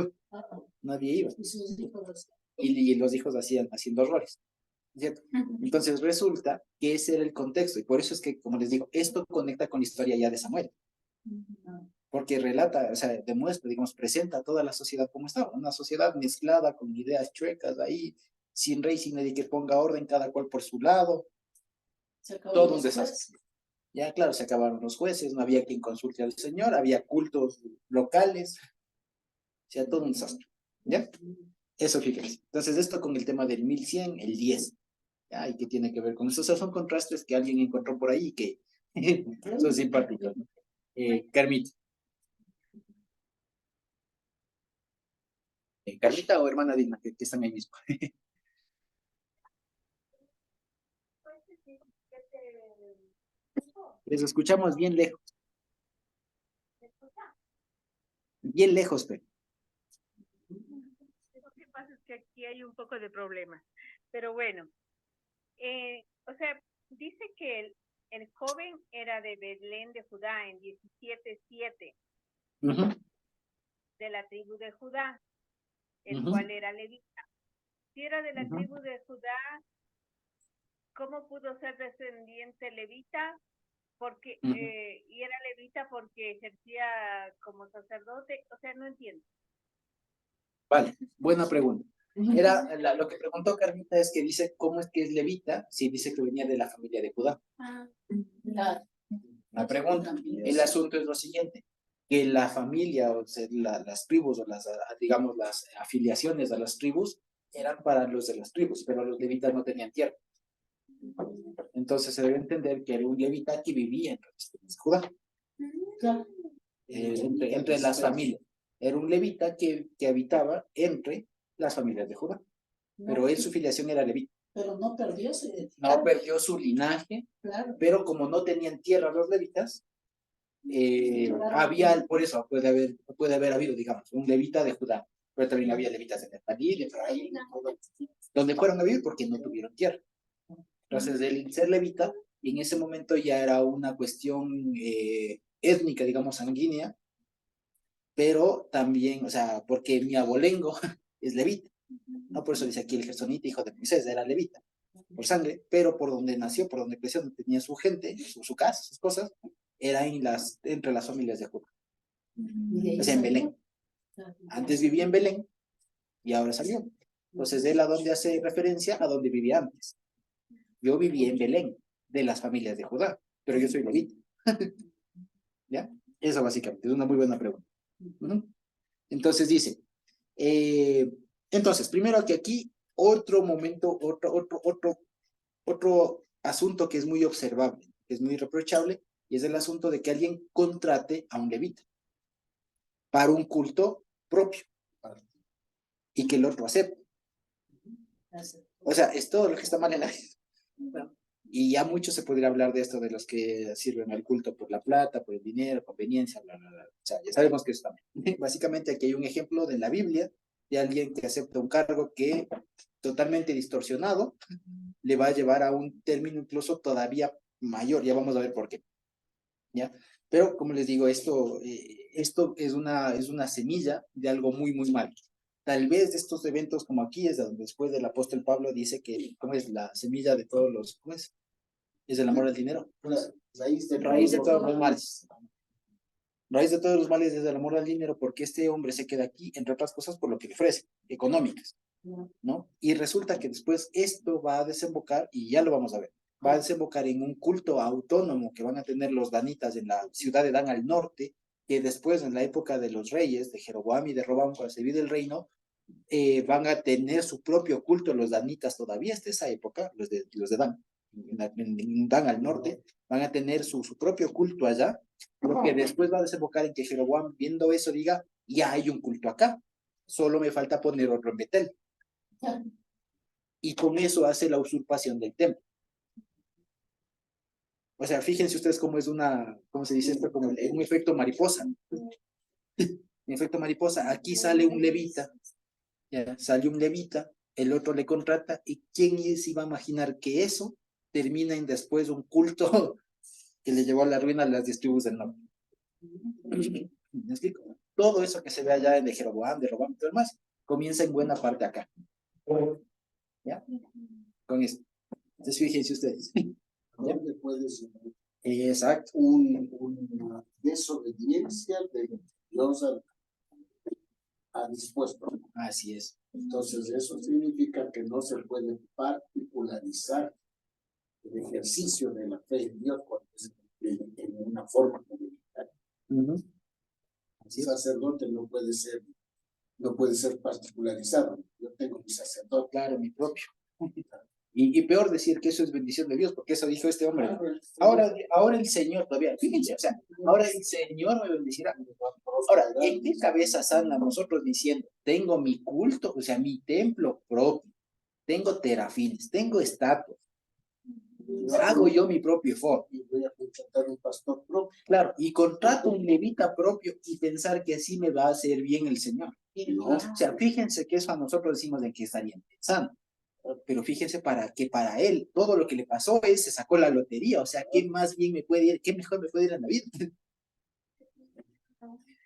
nadie iba. Y sus hijos. Y los hijos haciendo horrores, ¿cierto? Entonces resulta que ese era el contexto, y por eso es que, como les digo, esto conecta con la historia ya de Samuel, porque relata, o sea, demuestra, digamos, presenta a toda la sociedad como estaba, una sociedad mezclada con ideas chuecas ahí, sin rey, sin nadie que ponga orden, cada cual por su lado, todo un desastre. Ya, claro, se acabaron los jueces, no había quien consulte al Señor, había cultos locales, o sea, todo un desastre, ¿ya? Eso fíjense. Entonces, esto con el tema del 1100, el 10, ¿ya? ¿Y qué tiene que ver con eso? O sea, son contrastes que alguien encontró por ahí que son simpáticos, ¿no? Carmita. Carmita o hermana Dina, que están ahí mismo. Les escuchamos bien lejos. Bien lejos, pero. Lo que pasa es que aquí hay un poco de problema. Pero bueno, o sea, dice que el joven era de Belén de Judá en 17:7 de la tribu de Judá, el cual era levita. Si era de la tribu de Judá, ¿cómo pudo ser descendiente levita? Porque, y era levita porque ejercía como sacerdote, o sea, no entiendo. Vale, buena pregunta. Lo que preguntó Carmita es que dice cómo es que es levita si dice que venía de la familia de Judá. La pregunta, el asunto es lo siguiente, que la familia, o sea, las tribus, o digamos, las afiliaciones a las tribus, eran para los de las tribus, pero los levitas no tenían tierra. Entonces se debe entender que era un levita que vivía entre las tribus de Judá, entre las familias. Era un levita que habitaba entre las familias de Judá, pero su filiación era levita. Pero no perdió su identidad. No perdió su linaje, claro. Pero como no tenían tierra los levitas, por eso puede haber habido, digamos, un levita de Judá, pero también había levitas de Neftalí, de Efraín, donde fueron a vivir porque no tuvieron tierra. Entonces, el ser levita, en ese momento ya era una cuestión étnica, digamos, sanguínea, pero también, o sea, porque mi abolengo es levita, ¿no? Por eso dice aquí el gersonita, hijo de Moisés, era levita, por sangre, pero por donde nació, por donde creció, donde tenía su gente, su casa, sus cosas, era entre las familias de Judá. O sea, en Belén. Antes vivía en Belén y ahora salió. Entonces, él a dónde hace referencia, a donde vivía antes. Yo vivía en Belén, de las familias de Judá, pero yo soy levita. ¿Ya? Eso básicamente, es una muy buena pregunta. Entonces dice, entonces, primero que aquí, otro momento, otro asunto que es muy observable, que es muy reprochable, y es el asunto de que alguien contrate a un levita para un culto propio y que el otro acepte. O sea, es todo lo que está mal en la vida. Y ya mucho se podría hablar de esto, de los que sirven al culto por la plata, por el dinero, conveniencia, bla, bla, bla. O sea, ya sabemos que eso también. Básicamente aquí hay un ejemplo de la Biblia de alguien que acepta un cargo que totalmente distorsionado le va a llevar a un término incluso todavía mayor. Ya vamos a ver por qué. ¿ya? Pero, como les digo, esto es una semilla de algo muy, muy malo. Tal vez de estos eventos como aquí es de donde después del apóstol Pablo dice que, ¿cómo es? La semilla de todos los, ¿cómo es? Es el amor al dinero. Raíz de todos los males. Raíz de todos los males es el amor al dinero, porque este hombre se queda aquí, entre otras cosas, por lo que le ofrece, económicas, ¿no? Y resulta que después esto va a desembocar, y ya lo vamos a ver, va a desembocar en un culto autónomo que van a tener los danitas en la ciudad de Dan al norte, que después, en la época de los reyes, de Jeroboam y de Robam, cuando se divide el reino, van a tener su propio culto los danitas todavía hasta esa época, los de Dan, en Dan al norte, van a tener su propio culto allá, lo que después va a desembocar en que Jeroboam, viendo eso, diga, ya hay un culto acá, solo me falta poner otro en Betel. Y con eso hace la usurpación del templo. O sea, fíjense ustedes cómo es ¿cómo se dice esto? Como un efecto mariposa. Un efecto mariposa. Aquí sale un levita, ya, sale un levita, el otro le contrata, y ¿quién se iba a imaginar que eso termina en después un culto que le llevó a la ruina a las 10 tribus del norte? ¿Me explico? Todo eso que se ve allá de Jeroboam, de Robam y todo demás, comienza en buena parte acá. ¿Ya? Con eso. Entonces, fíjense ustedes. ¿Dónde puede ser Exacto. una desobediencia de Dios a dispuesto? Así es. Entonces, eso significa que no se puede particularizar el ejercicio de la fe en Dios cuando es en una forma comunitaria. Así El es. sacerdote no puede ser particularizado. Yo tengo mi sacerdote. Claro, mi propio. Y peor decir que eso es bendición de Dios, porque eso dijo este hombre. Ahora el Señor todavía, fíjense, o sea, ahora el Señor me bendecirá. Ahora, ¿en qué cabeza sana nosotros diciendo, tengo mi culto, o sea, mi templo propio, tengo terafines, tengo estatuas, hago yo mi propio efod? Y voy a contratar un pastor propio. Claro, y contrato un levita propio y pensar que así me va a hacer bien el Señor. No, o sea, fíjense que eso a nosotros decimos de que estarían pensando. Pero fíjense que para él todo lo que le pasó es se sacó la lotería, o sea, ¿qué más bien me puede ir, qué mejor me puede ir en la vida?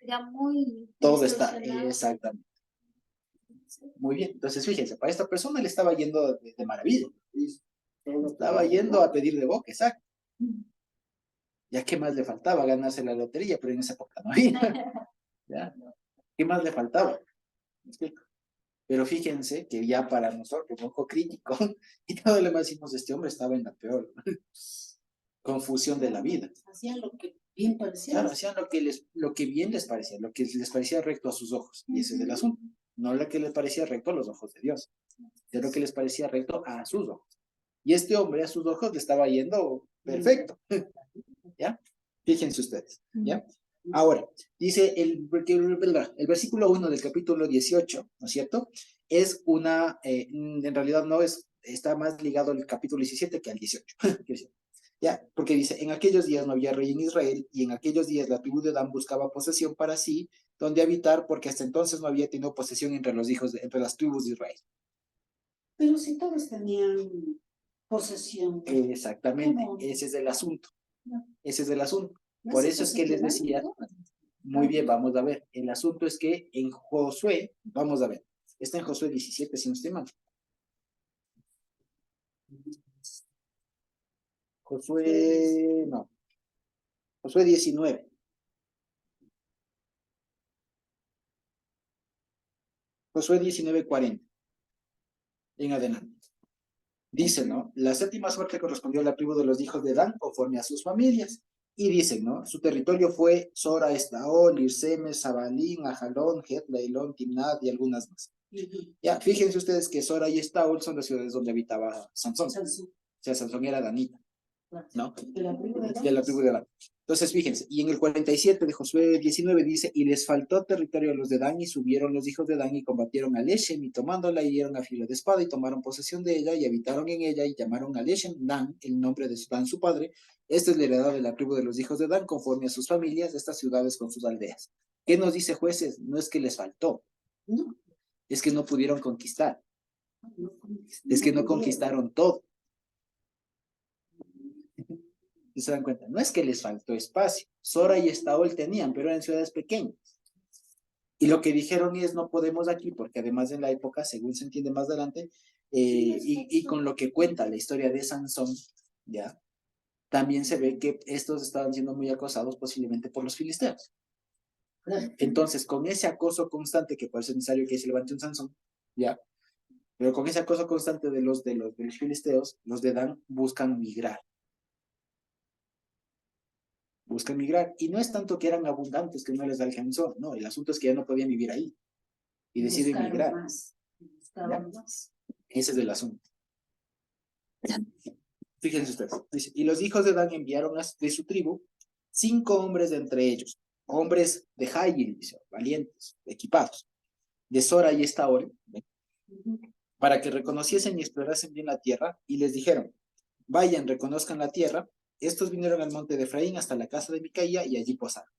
Era muy Todo está, distorsionado. exactamente. Muy bien, entonces fíjense, para esta persona le estaba yendo de maravilla. Estaba yendo a pedir de boca, exacto. Ya qué más le faltaba ganarse la lotería, pero en esa época no había. ¿Ya? ¿Qué más le faltaba? ¿Me explico? Pero fíjense que ya para nosotros, ojo crítico, y todo lo demás decimos, este hombre estaba en la peor confusión de la vida. Hacían lo que bien parecía. Claro, hacían lo que bien les parecía, lo que les parecía recto a sus ojos. Y ese es el asunto. No lo que les parecía recto a los ojos de Dios, es lo que les parecía recto a sus ojos. Y este hombre a sus ojos le estaba yendo perfecto. ¿Ya? Fíjense ustedes. ¿Ya? Ahora, dice el versículo 1 del capítulo 18, ¿no es cierto? Es en realidad no es, está más ligado al capítulo 17 que al 18. ¿Ya? Porque dice, en aquellos días no había rey en Israel, y en aquellos días la tribu de Dan buscaba posesión para sí, donde habitar, porque hasta entonces no había tenido posesión entre entre las tribus de Israel. Pero si todos tenían posesión. Exactamente, ¿Cómo? ese es el asunto. Ese es el asunto. No Por se eso es que les decía, muy bien, vamos a ver. El asunto es que en Josué, vamos a ver, está en Josué 17, si no estoy mal. Josué, no. Josué 19. Josué 19:40. En adelante. Dice, ¿no? La séptima suerte correspondió a la tribu de los hijos de Dan conforme a sus familias. Y dicen, ¿no? Su territorio fue Sora, Estaol, Irsemes, Sabalín, Ajalón, Het, Leilón, Timnat y algunas más. Ya, fíjense ustedes que Sora y Estaol son las ciudades donde habitaba Sansón. O sea, Sansón era danita, ¿no? De la tribu de Dan. Entonces, fíjense, y en el 47 de Josué 19 dice, y les faltó territorio a los de Dan, y subieron los hijos de Dan y combatieron a Leshem, y tomándola hirieron a filo de espada, y tomaron posesión de ella, y habitaron en ella, y llamaron a Leshem Dan, el nombre de Dan su padre. Esta es la heredad de la tribu de los hijos de Dan, conforme a sus familias, estas ciudades con sus aldeas. ¿Qué nos dice Jueces? No es que les faltó, no, es que no pudieron conquistar, es que no conquistaron todo. Y se dan cuenta, no es que les faltó espacio. Sora y Estaol tenían, pero eran ciudades pequeñas. Y lo que dijeron es, no podemos aquí, porque además en la época, según se entiende más adelante, y con lo que cuenta la historia de Sansón, ¿ya? También se ve que estos estaban siendo muy acosados posiblemente por los filisteos. Entonces, con ese acoso constante, que puede ser necesario que se levante un Sansón, ¿ya? Pero con ese acoso constante de los filisteos, los de Dan buscan migrar. Buscan migrar. Y no es tanto que eran abundantes, que no les alcanzó, no, el asunto es que ya no podían vivir ahí. Y deciden Buscaron migrar. más, buscaban más. Ese es el asunto. Fíjense ustedes. Dice, y los hijos de Dan enviaron de su tribu 5 hombres de entre ellos, hombres de Jair, dice, valientes, equipados, de Sora y Estaol, ¿ven? Para que reconociesen y explorasen bien la tierra, y les dijeron, vayan, reconozcan la tierra. Estos vinieron al monte de Efraín hasta la casa de Micaía y allí posaron.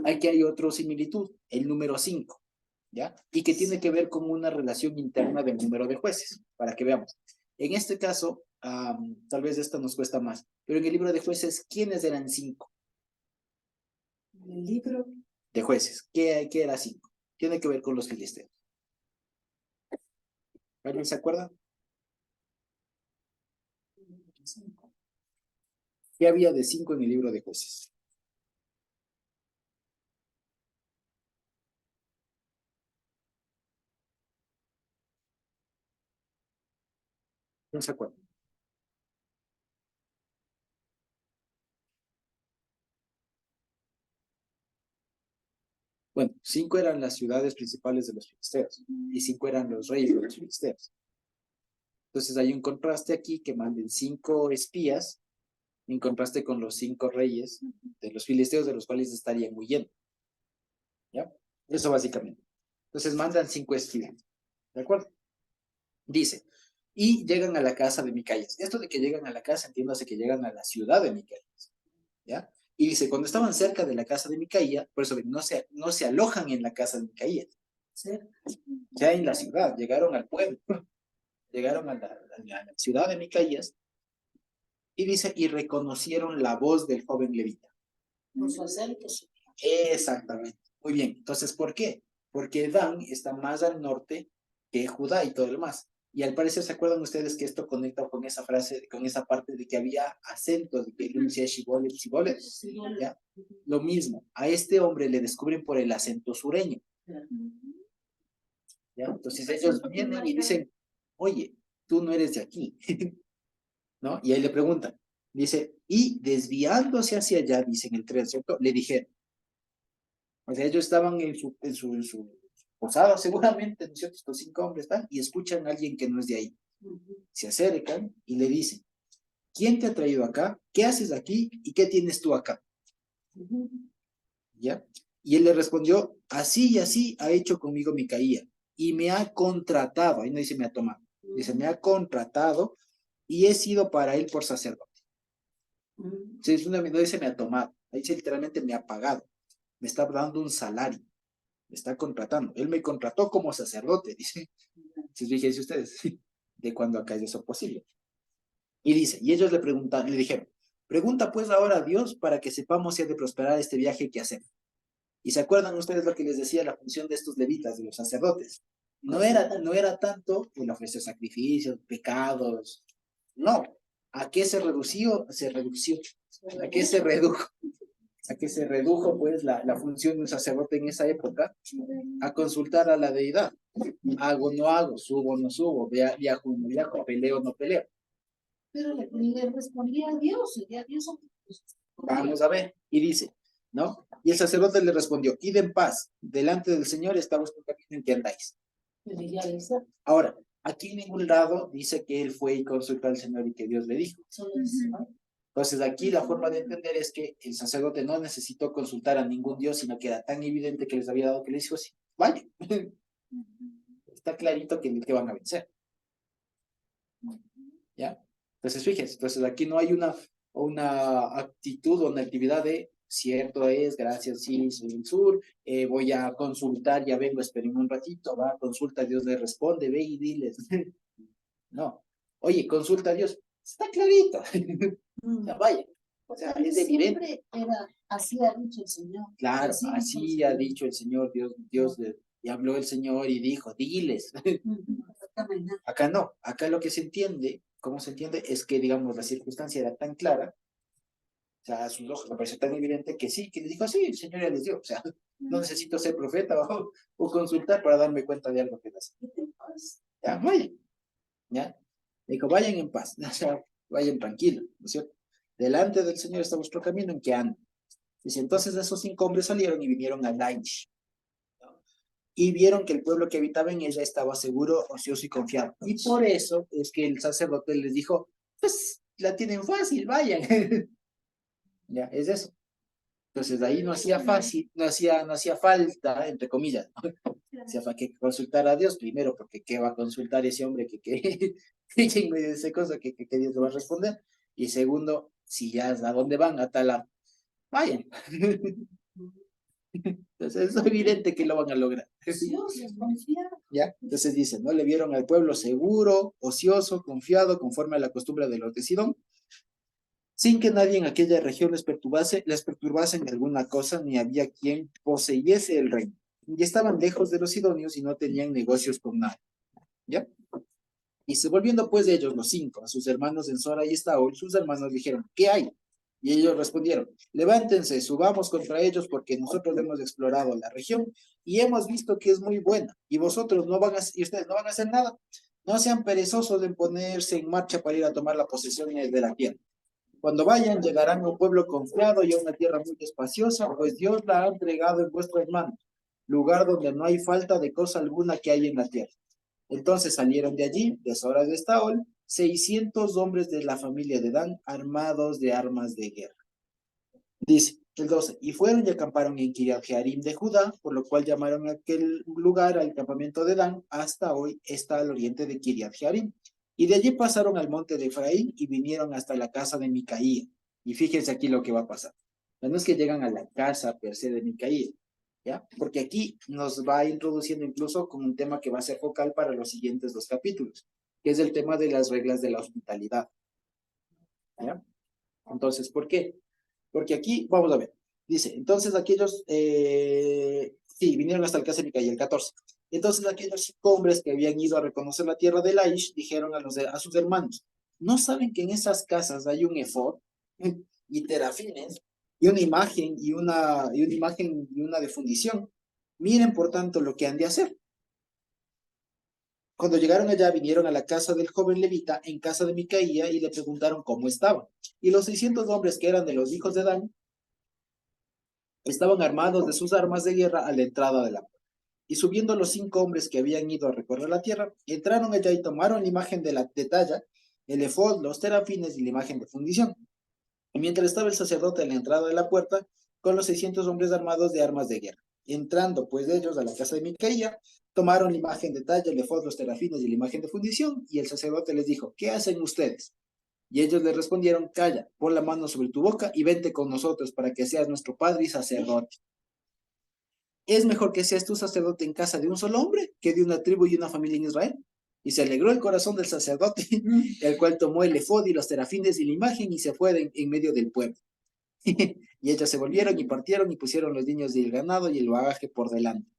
Aquí hay otra similitud, el número 5, ¿ya? Y que tiene que ver con una relación interna del número de jueces, para que veamos. En este caso, tal vez esto nos cuesta más, pero en el libro de jueces, ¿quiénes eran 5? El libro De jueces, ¿qué era 5? Tiene que ver con los filisteos. ¿Alguien se acuerda? ¿Qué había de 5 en el libro de jueces? ¿No se acuerda? Bueno, 5 eran las ciudades principales de los filisteos y 5 eran los reyes de los filisteos. Entonces hay un contraste aquí que manden 5 espías en contraste con los 5 reyes de los filisteos de los cuales estarían huyendo. ¿Ya? Eso básicamente. Entonces mandan 5 espías. ¿De acuerdo? Dice, y llegan a la casa de Micaías. Esto de que llegan a la casa, entiéndase que llegan a la ciudad de Micaías. ¿Ya? Y dice, cuando estaban cerca de la casa de Micaía, por eso no se alojan en la casa de Micaía. Ya en la ciudad, llegaron al pueblo, llegaron a la ciudad de Micaías, y dice, y reconocieron la voz del joven levita. los acentos. Exactamente. Muy bien. Entonces, ¿por qué? Porque Dan está más al norte que Judá y todo lo demás. Y al parecer, ¿se acuerdan ustedes que esto conecta con esa frase, con esa parte de que había acentos, de que él decía Shibolet, Shibolet? ¿Ya? Lo mismo, a este hombre le descubren por el acento sureño. ¿Ya? Entonces ellos vienen y dicen, oye, tú no eres de aquí. ¿No? Y ahí le preguntan, dice, y desviándose hacia allá, dice en el 3, ¿cierto? Le dijeron, o sea, ellos estaban en su posada, seguramente, ¿no es cierto? Estos 5 hombres están y escuchan a alguien que no es de ahí. Se acercan y le dicen, ¿quién te ha traído acá? ¿Qué haces aquí? ¿Y qué tienes tú acá? ¿Ya? Y él le respondió, así y así ha hecho conmigo Micaía, y me ha contratado, ahí no dice me ha tomado, dice me ha contratado, y he sido para él por sacerdote. Sí, no dice me ha tomado, ahí dice literalmente me ha pagado, me está dando un salario, me está contratando. Él me contrató como sacerdote, dice. Si fíjense ustedes, de cuando acá es eso posible. Y dice, y ellos le dijeron, pregunta pues ahora a Dios para que sepamos si ha de prosperar este viaje que hacemos. Y se acuerdan ustedes lo que les decía la función de estos levitas, de los sacerdotes. No era tanto el ofrecer sacrificios, pecados, no. ¿A qué se redució? ¿A qué se redujo? A que se redujo pues la función de un sacerdote en esa época a consultar a la deidad. Hago o no hago, subo o no subo, viajo o no viajo, peleo o no peleo. Pero le respondía a Dios, y a Dios. Vamos a ver. Y dice, ¿no? Y el sacerdote le respondió, id en paz, delante del Señor está vuestro camino en que andáis. Ahora, aquí en ningún lado dice que él fue y consultó al Señor y que Dios le dijo. Entonces aquí la forma de entender es que el sacerdote no necesitó consultar a ningún Dios, sino que era tan evidente que les había dado que les dijo, sí, vaya. Está clarito que van a vencer. ¿Ya? Entonces fíjense, entonces aquí no hay una actitud o una actividad de cierto es, gracias, sí, soy el sur, voy a consultar, ya vengo, esperen un ratito, va, consulta, Dios le responde, ve y diles. No, oye, consulta a Dios, está clarito. Ya, vaya. O sea, es evidente. Siempre era, así ha dicho el Señor. Claro, dijo el así ha Señor. dicho el Señor, y habló el Señor y dijo, diles. Exactamente. Acá no, acá lo que se entiende, cómo se entiende, es que, digamos, la circunstancia era tan clara, o sea, a sus ojos me pareció tan evidente que sí, que le dijo, sí, el Señor ya les dio, o sea, no necesito ser profeta o consultar para darme cuenta de algo que les ya, vayan, ya. Dijo, vayan en paz, o sea, vayan tranquilos, ¿no es cierto? Delante del Señor está vuestro camino en que andan. Dice, entonces esos 5 hombres salieron y vinieron a Laish, y vieron que el pueblo que habitaba en ella estaba seguro, ocioso y confiado. Y por eso es que el sacerdote les dijo, pues la tienen fácil, vayan. Ya, es eso. Entonces de ahí no hacía fácil, no hacía falta, entre comillas, ¿no? Hacía que consultar a Dios primero, porque ¿qué va a consultar ese hombre que en medio de esa cosa que Dios le va a responder? Y segundo, si ya es a dónde van, a tal lado, vayan. Entonces es evidente que lo van a lograr. ¿Ya? Entonces dice, ¿no? Le vieron al pueblo seguro, ocioso, confiado, conforme a la costumbre de los de Sidón, sin que nadie en aquella región les perturbase en alguna cosa, ni había quien poseyese el reino. Y estaban lejos de los sidonios y no tenían negocios con nadie. ¿Ya? Y se volviendo pues de ellos los 5, a sus hermanos en Sora y Estaol, sus hermanos dijeron, ¿qué hay? Y ellos respondieron, levántense, subamos contra ellos porque nosotros hemos explorado la región y hemos visto que es muy buena y vosotros no van a, y ustedes no van a hacer nada. No sean perezosos en ponerse en marcha para ir a tomar la posesión de la tierra. Cuando vayan, llegarán a un pueblo confiado y a una tierra muy espaciosa, pues Dios la ha entregado en vuestras manos, lugar donde no hay falta de cosa alguna que hay en la tierra. Entonces salieron de allí, de Sora de Estaol, 600 hombres de la familia de Dan, armados de armas de guerra. Dice el 12, y fueron y acamparon en Kiriat Jearim de Judá, por lo cual llamaron a aquel lugar al campamento de Dan, hasta hoy está al oriente de Kiriat Jearim. Y de allí pasaron al monte de Efraín y vinieron hasta la casa de Micaía. Y fíjense aquí lo que va a pasar. No es que llegan a la casa per se de Micaía, ¿ya? Porque aquí nos va introduciendo incluso con un tema que va a ser focal para los siguientes 2 capítulos, que es el tema de las reglas de la hospitalidad, ¿ya? Entonces, ¿por qué? Porque aquí, vamos a ver, dice, entonces aquellos, sí, vinieron hasta el casa de Micaía, el 14. Entonces aquellos 5 hombres que habían ido a reconocer la tierra de Laish dijeron a sus hermanos, ¿no saben que en esas casas hay un efod y terafines y una imagen y una imagen y una de fundición? Miren, por tanto, lo que han de hacer. Cuando llegaron allá, vinieron a la casa del joven levita en casa de Micaía y le preguntaron cómo estaba. Y los 600 hombres que eran de los hijos de Dan estaban armados de sus armas de guerra a la entrada de la puerta. Y subiendo los 5 hombres que habían ido a recorrer la tierra, entraron allá y tomaron la imagen de la talla, el efod, los terafines y la imagen de fundición. Y mientras estaba el sacerdote en la entrada de la puerta, con los 600 hombres armados de armas de guerra. Entrando pues ellos a la casa de Micaía, tomaron la imagen de talla, el efod, los terafines y la imagen de fundición, y el sacerdote les dijo, ¿qué hacen ustedes? Y ellos le respondieron, calla, pon la mano sobre tu boca y vente con nosotros para que seas nuestro padre y sacerdote. Es mejor que seas tú sacerdote en casa de un solo hombre que de una tribu y una familia en Israel. Y se alegró el corazón del sacerdote, el cual tomó el efod y los terafines y la imagen y se fue en medio del pueblo. Y ellos se volvieron y partieron y pusieron los niños del ganado y el bagaje por delante.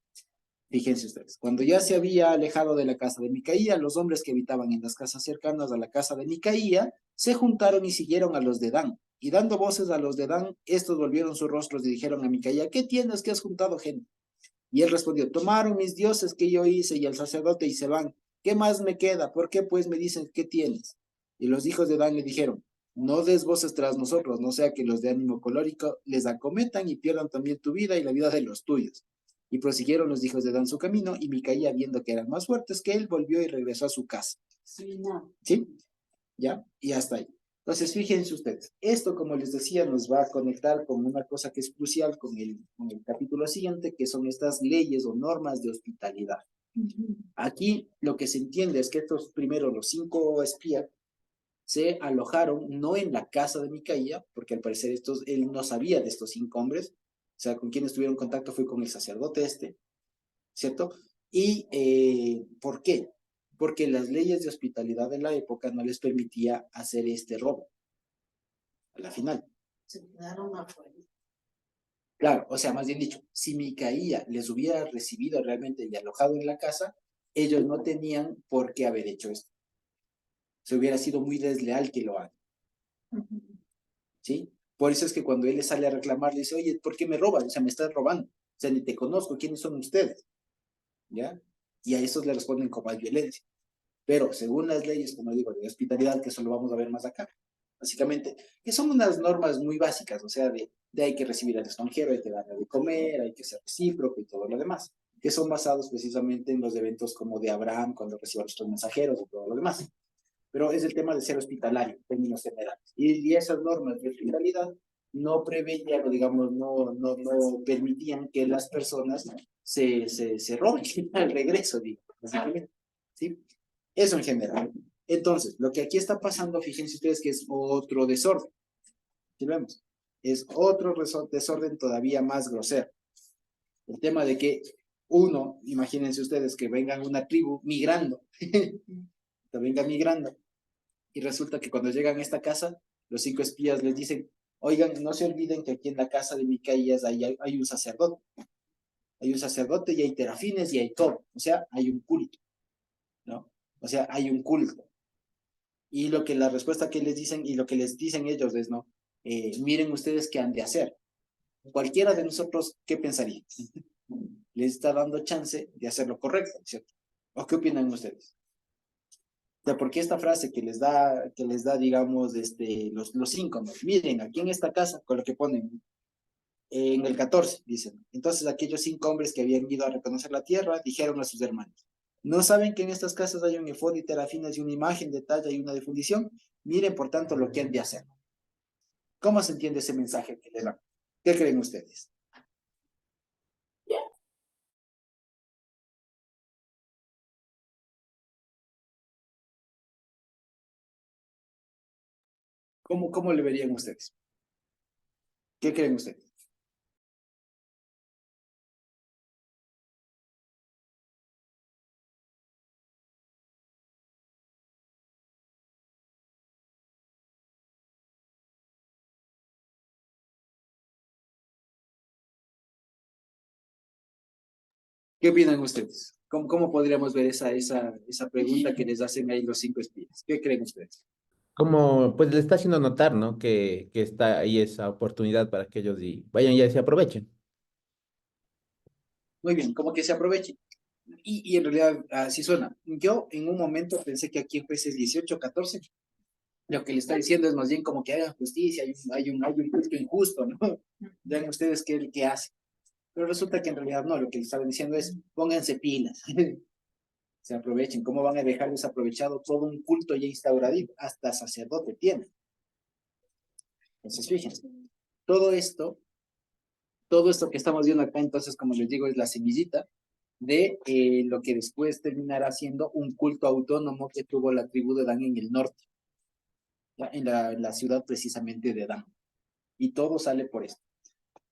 Fíjense ustedes, cuando ya se había alejado de la casa de Micaía, los hombres que habitaban en las casas cercanas a la casa de Micaía se juntaron y siguieron a los de Dan. Y dando voces a los de Dan, estos volvieron sus rostros y dijeron a Micaía, ¿qué tienes que has juntado gente? Y él respondió, tomaron mis dioses que yo hice y el sacerdote y se van. ¿Qué más me queda? ¿Por qué pues me dicen qué tienes? Y los hijos de Dan le dijeron, no des voces tras nosotros, no sea que los de ánimo colérico les acometan y pierdan también tu vida y la vida de los tuyos. Y prosiguieron los hijos de Dan su camino, y Micaía, viendo que eran más fuertes que él, volvió y regresó a su casa. Sí, no. ¿Sí? ¿Ya? Y hasta ahí. Entonces, fíjense ustedes, esto, como les decía, nos va a conectar con una cosa que es crucial con el capítulo siguiente, que son estas leyes o normas de hospitalidad. Aquí lo que se entiende es que estos primeros, los 5 espías, se alojaron no en la casa de Micaía, porque al parecer él no sabía de estos 5 hombres, o sea, con quienes tuvieron contacto fue con el sacerdote ¿cierto? Y ¿por qué? Porque las leyes de hospitalidad de la época no les permitía hacer este robo. a la final. Se quedaron afuera. Claro, o sea, más bien dicho, si Micaía les hubiera recibido realmente y alojado en la casa, ellos no tenían por qué haber hecho esto. Se hubiera sido muy desleal que lo hagan, ¿sí? Por eso es que cuando él le sale a reclamar, le dice, oye, ¿por qué me roban? O sea, me estás robando. O sea, ni te conozco, ¿quiénes son ustedes? ¿Ya? Y a esos le responden con más violencia. Pero según las leyes, como digo, de hospitalidad, que eso lo vamos a ver más acá, básicamente, que son unas normas muy básicas, o sea, de hay que recibir al extranjero, hay que darle de comer, hay que ser recíproco y todo lo demás, que son basados precisamente en los eventos como de Abraham, cuando recibe a los mensajeros y todo lo demás. Pero es el tema de ser hospitalario, en términos generales. Y esas normas de hospitalidad no preveían, o digamos, no permitían que las personas se roben al regreso, digo, básicamente, ¿sí? Eso en general. Entonces, lo que aquí está pasando, fíjense ustedes que es otro desorden. ¿Sí vemos? Es otro desorden todavía más grosero. El tema de que uno, imagínense ustedes que vengan una tribu migrando, que venga migrando, y resulta que cuando llegan a esta casa, los 5 espías les dicen, oigan, no se olviden que aquí en la casa de Micaías hay un sacerdote. Hay un sacerdote y hay terafines y hay todo. O sea, hay un culto, ¿no? O sea, hay un culto. Y lo que la respuesta que les dicen y lo que les dicen ellos es, ¿no? Miren ustedes qué han de hacer. Cualquiera de nosotros, ¿qué pensaría? Les está dando chance de hacer lo correcto, ¿cierto? ¿O qué opinan ustedes? O sea, porque esta frase que les da, digamos, los 5, ¿no? Miren, aquí en esta casa, con lo que ponen en el 14, dicen. Entonces aquellos 5 hombres que habían ido a reconocer la tierra, dijeron a sus hermanos, ¿no saben que en estas casas hay un efod y terafinas y una imagen de talla y una de fundición? Miren, por tanto, lo que han de hacer. ¿Cómo se entiende ese mensaje que le dan? ¿Qué creen ustedes? ¿Cómo le verían ustedes? ¿Qué creen ustedes? ¿Qué opinan ustedes? ¿Cómo podríamos ver esa pregunta que les hacen ahí los 5 espías? ¿Qué creen ustedes? Como pues le está haciendo notar, ¿no? Que está ahí esa oportunidad para que ellos vayan y se aprovechen. Muy bien, como que se aprovechen. Y en realidad así suena. Yo en un momento pensé que aquí en jueces 18, 14, lo que le está diciendo es más bien como que hagan justicia, hay un culto injusto, ¿no? Vean ustedes qué hace. Pero resulta que en realidad no, lo que le estaban diciendo es pónganse pilas, se aprovechen. ¿Cómo van a dejar desaprovechado todo un culto ya instaurado? Hasta sacerdote tiene. Entonces, fíjense, todo esto que estamos viendo acá, entonces, como les digo, es la semillita de lo que después terminará siendo un culto autónomo que tuvo la tribu de Dan en el norte, ¿ya? En la ciudad precisamente de Dan. Y todo sale por esto.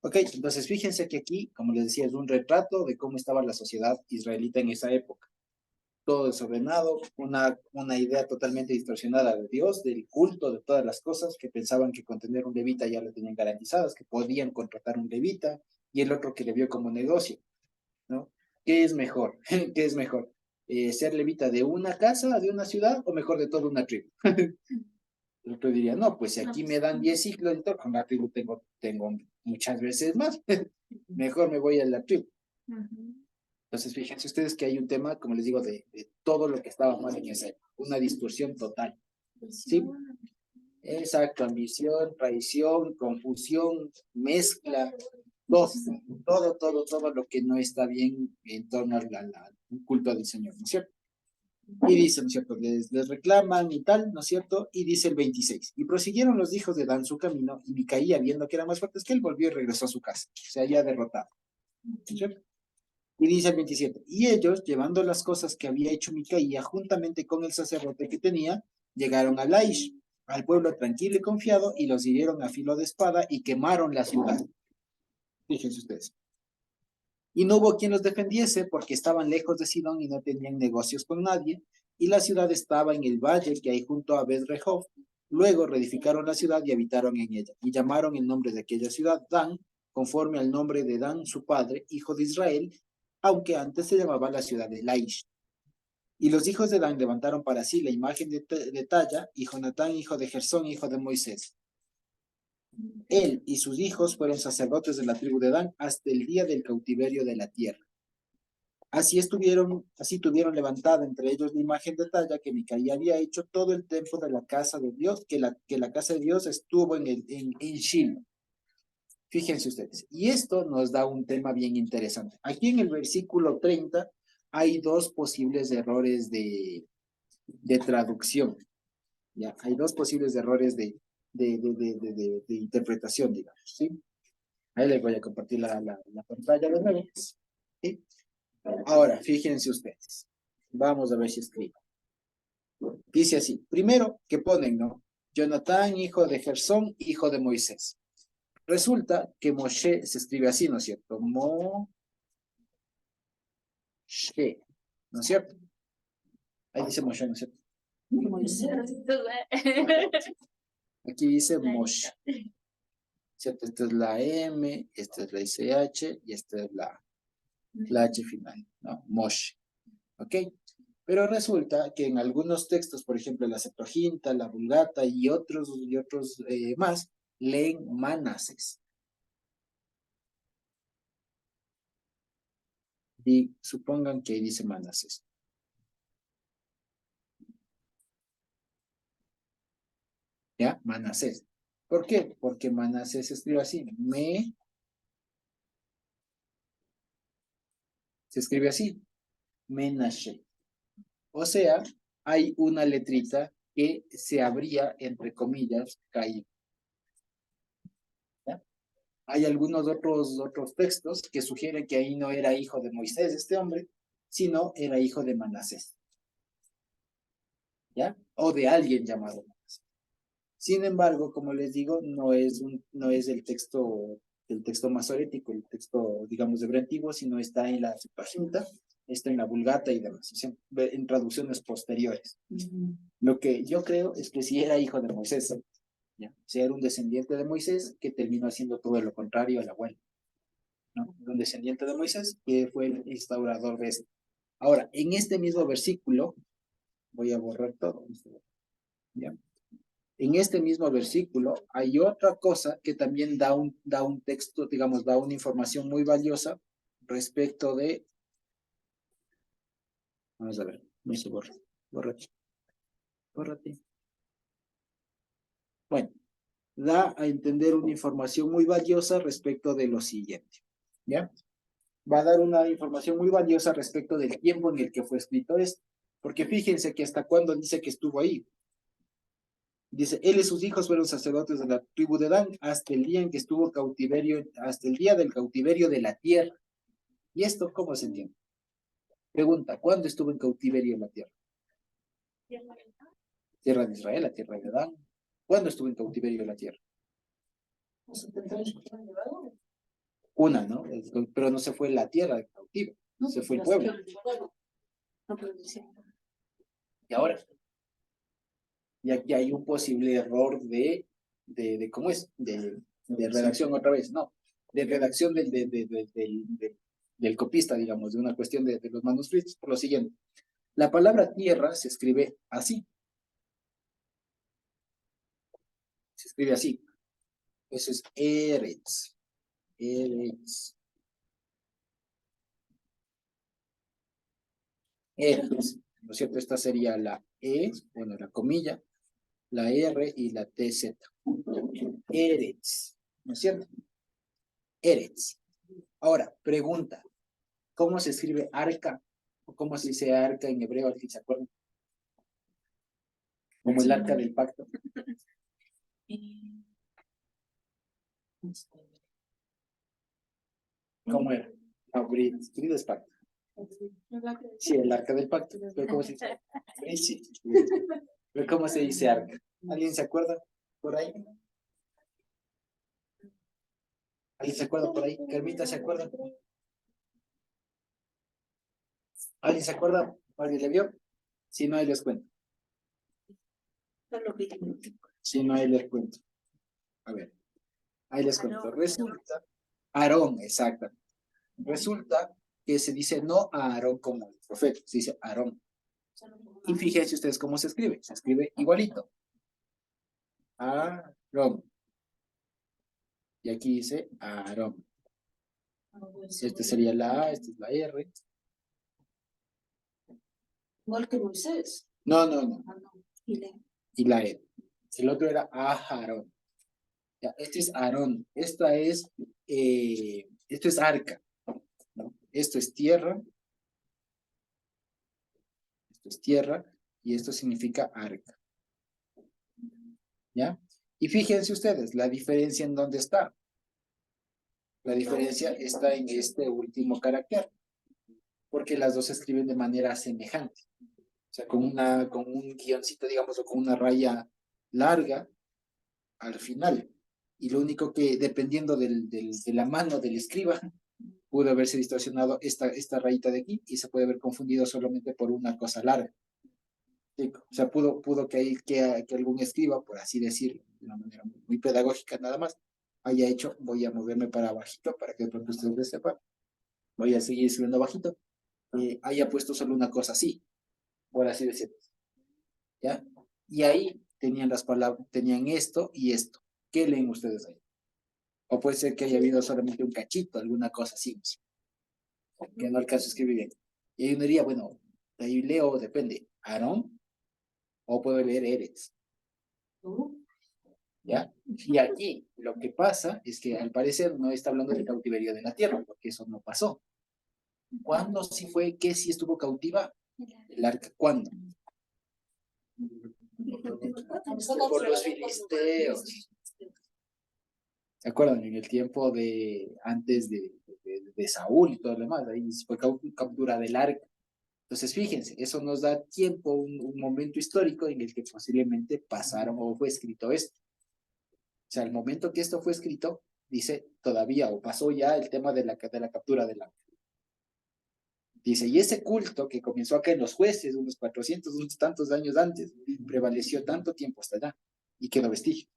Ok, entonces fíjense que aquí, como les decía, es un retrato de cómo estaba la sociedad israelita en esa época. Todo desordenado, una idea totalmente distorsionada de Dios, del culto, de todas las cosas, que pensaban que con tener un levita ya lo tenían garantizadas, que podían contratar un levita, y el otro que le vio como negocio, ¿no? ¿Qué es mejor? ¿Qué es mejor? ¿Ser levita de una casa, de una ciudad, o mejor de toda una tribu? El otro diría, no, pues si aquí me dan 10 ciclos, entonces con la tribu tengo muchas veces más. Mejor me voy a la tribu. Entonces, fíjense ustedes que hay un tema, como les digo, de todo lo que estaba mal en esa época, una distorsión total. ¿Sí? Exacto, ambición, traición, confusión, mezcla, todo lo que no está bien en torno al culto del Señor, ¿no es cierto? Y dice, ¿no es cierto? Les reclaman y tal, ¿no es cierto? Y dice el 26. Y prosiguieron los hijos de Dan su camino, y Micaía, viendo que eran más fuertes que él, volvió y regresó a su casa. O sea, ya derrotado. ¿No es cierto? Y dice el 27. Y ellos, llevando las cosas que había hecho Micaía, juntamente con el sacerdote que tenía, llegaron a Laish, al pueblo tranquilo y confiado, y los hirieron a filo de espada y quemaron la ciudad. Fíjense ustedes. Y no hubo quien los defendiese porque estaban lejos de Sidón y no tenían negocios con nadie, y la ciudad estaba en el valle que hay junto a Bet-Rehob, Luego reedificaron la ciudad y habitaron en ella, y llamaron el nombre de aquella ciudad Dan, conforme al nombre de Dan, su padre, hijo de Israel, aunque antes se llamaba la ciudad de Laish. Y los hijos de Dan levantaron para sí la imagen de Talla, y Jonatán, hijo de Gersón, hijo de Moisés. Él y sus hijos fueron sacerdotes de la tribu de Dan hasta el día del cautiverio de la tierra. Así tuvieron levantada entre ellos la imagen de Talla que Micaía había hecho todo el tiempo de la casa de Dios, que la casa de Dios estuvo en Shilo. Fíjense ustedes. Y esto nos da un tema bien interesante. Aquí en el versículo 30 hay dos posibles errores de traducción. ¿Ya? Hay dos posibles errores de interpretación, digamos. ¿Sí? Ahí les voy a compartir la pantalla de nuevo. ¿Sí? Ahora, fíjense ustedes. Vamos a ver si escribo. Dice así. Primero, que ponen, ¿no? Jonatán, hijo de Gersón, hijo de Moisés. Resulta que Moshe se escribe así, ¿no es cierto? Moshe, ¿no es cierto? Ahí dice Moshe, ¿no es cierto? Aquí dice Moshe. ¿Cierto? Esta es la M, esta es la SH y esta es la H final, ¿no? Moshe. ¿Ok? Pero resulta que en algunos textos, por ejemplo, la Septuaginta, la Vulgata y otros más, leen Manases. Y supongan que ahí dice Manases. ¿Ya? Manasés. ¿Por qué? Porque Manasés se escribe así. Se escribe así. Menashe. O sea, hay una letrita que se habría, entre comillas, caído. ¿Ya? Hay algunos otros textos que sugieren que ahí no era hijo de Moisés este hombre, sino era hijo de Manasés. ¿Ya? O de alguien llamado Manasés. Sin embargo, como les digo, no es el texto masorético, el texto, digamos, hebreo antiguo, sino está en la Septuaginta, está en la Vulgata y demás, o sea, en traducciones posteriores. Lo que yo creo es que si era hijo de Moisés, ¿ya? O sea, era un descendiente de Moisés que terminó haciendo todo lo contrario al abuelo, ¿no? Un descendiente de Moisés que fue el instaurador de esto. Ahora, en este mismo versículo, voy a borrar todo, ¿ya? En este mismo versículo hay otra cosa que también da un texto, digamos, da una información muy valiosa respecto de... Vamos a ver, no se borra. Bórrate. Bueno, da a entender una información muy valiosa respecto de lo siguiente, ¿ya? Va a dar una información muy valiosa respecto del tiempo en el que fue escrito esto, porque fíjense que hasta cuándo dice que estuvo ahí. Dice, él y sus hijos fueron sacerdotes de la tribu de Dan hasta el día en que estuvo cautiverio, hasta el día del cautiverio de la tierra. ¿Y esto cómo se entiende? Pregunta, ¿cuándo estuvo en cautiverio en la tierra? Tierra de Israel, la tierra de Dan. ¿Cuándo estuvo en cautiverio en la tierra? Una, ¿no? Pero no se fue la tierra cautiva, se fue el pueblo. ¿Y ahora? Y aquí hay un posible error ¿cómo es? De redacción otra vez, no, de redacción del copista, digamos, de una cuestión de los manuscritos, por lo siguiente. La palabra tierra se escribe así. Se escribe así. Eso es Eretz. Eretz. Eretz. ¿No es cierto? Esta sería la E, bueno, la comilla, la R y la TZ. Eretz. ¿No es cierto? Eretz. Ahora, pregunta. ¿Cómo se escribe arca? ¿O cómo se dice arca en hebreo? ¿Alguien se acuerda? Como el arca del pacto. ¿Cómo era? No, Brit es pacto. Sí, el arca del pacto. ¿Pero cómo se dice? Sí. ¿Pero cómo se dice arca? ¿Alguien se acuerda por ahí? ¿Alguien se acuerda por ahí? ¿Carmita se acuerda? ¿Alguien se acuerda? ¿Alguien le vio? Si no, ahí les cuento. Si no, ahí les cuento. A ver, ahí les cuento. Resulta, Aarón, exactamente. Resulta que se dice no a Aarón como el profeta, se dice Aarón. Y fíjense ustedes cómo se escribe igualito. Aarón. Y aquí dice Aarón. Este sería la A, esta es la R. Igual que Moisés. No. Ah, no. Y le- Y la E. El otro era Aarón. Ya, este es Aarón. Esto es arca, ¿no? Esto es tierra. Esto es tierra. Y esto significa arca. ¿Ya? Y fíjense ustedes, la diferencia en dónde está. La diferencia está en este último carácter, porque las dos se escriben de manera semejante. O sea, con un guioncito, digamos, o con una raya larga al final. Y lo único que, dependiendo de la mano del escriba, pudo haberse distorsionado esta rayita de aquí y se puede haber confundido solamente por una cosa larga. ¿Sí? O sea, pudo que algún escriba, por así decirlo, de una manera muy pedagógica nada más, haya hecho, voy a moverme para abajito para que de pronto ustedes sepan, voy a seguir escribiendo bajito, haya puesto solo una cosa así, por así decirlo. ¿Ya? Y ahí tenían las palabras, tenían esto y esto. ¿Qué leen ustedes ahí? O puede ser que haya habido solamente un cachito, alguna cosa así, que no alcanzo a escribir bien. Y ahí uno diría, bueno, de ahí leo, depende, Aarón, o puedo leer Eretz, ¿ya? Y aquí lo que pasa es que al parecer no está hablando del cautiverio de la tierra, porque eso no pasó. ¿Cuándo sí fue que sí estuvo cautiva? El arca, ¿cuándo? Por los filisteos. ¿Se acuerdan? En el tiempo de antes de Saúl y todo lo demás, ahí fue captura del arca. Entonces, fíjense, eso nos da tiempo, un momento histórico en el que posiblemente pasaron o fue escrito esto. O sea, el momento que esto fue escrito, dice todavía o pasó ya el tema de la captura del arca. Dice, y ese culto que comenzó acá en los jueces, unos 400, unos tantos años antes, prevaleció tanto tiempo hasta allá y quedó vestigio.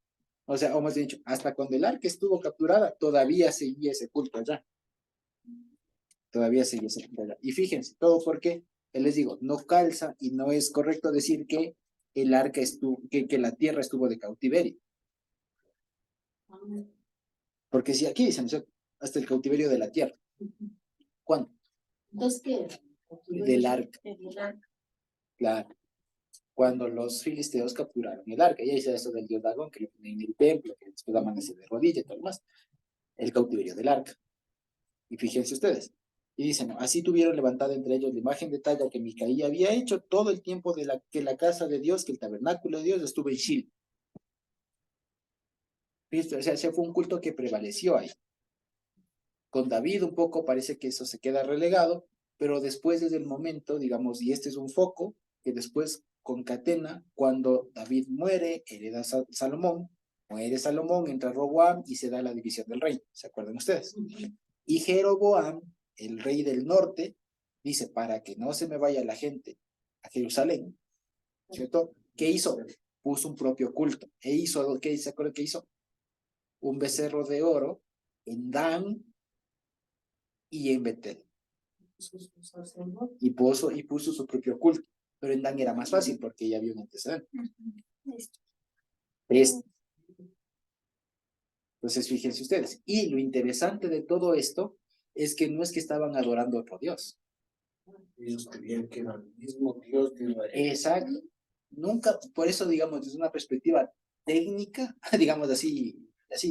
O sea, o más bien dicho, hasta cuando el arca estuvo capturada, todavía seguía ese culto allá. Todavía seguía ese culto allá. Y fíjense, todo porque, les digo, no calza y no es correcto decir que el arca estuvo, que la tierra estuvo de cautiverio. Porque si aquí dicen, o sea, hasta el cautiverio de la tierra. ¿Cuándo? Entonces, ¿qué? Del arca. Claro. Cuando los filisteos capturaron el arca. Y ahí se eso del dios Dagón, que lo ponen en el templo, que después amanece de rodilla y todo lo más. El cautiverio del arca. Y fíjense ustedes. Y dicen, ¿no? Así tuvieron levantada entre ellos la imagen de talla que Micaía había hecho todo el tiempo que la casa de Dios, que el tabernáculo de Dios estuvo en Shil. O sea, ese fue un culto que prevaleció ahí. Con David un poco parece que eso se queda relegado, pero después es el momento, digamos, y este es un foco que después concatena cuando David muere, hereda Salomón, muere Salomón, entra Roboam y se da la división del reino. ¿Se acuerdan ustedes? Y Jeroboam, el rey del norte, dice, para que no se me vaya la gente a Jerusalén, ¿cierto? ¿Qué hizo? Puso un propio culto. ¿Qué se acuerdan que hizo? Un becerro de oro en Dan y en Betel. Y puso su propio culto. Pero en Dan era más fácil porque ya había un antecedente. Entonces, fíjense ustedes. Y lo interesante de todo esto es que no es que estaban adorando a otro Dios. Ellos creían que era el mismo Dios de Israel. Exacto. Nunca, por eso, digamos, desde una perspectiva técnica, digamos así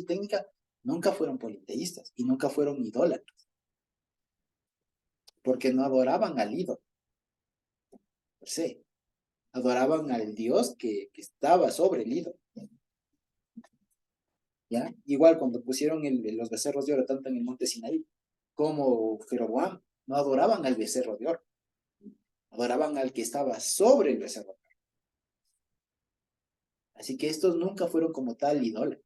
técnica, nunca fueron politeístas y nunca fueron idólatras. Porque no adoraban al ídolo. Per se. Adoraban al Dios que estaba sobre el ídolo. ¿Ya? Igual cuando pusieron los becerros de oro tanto en el monte Sinaí como Jeroboam, no adoraban al becerro de oro, adoraban al que estaba sobre el becerro de oro. Así que estos nunca fueron como tal idólatras.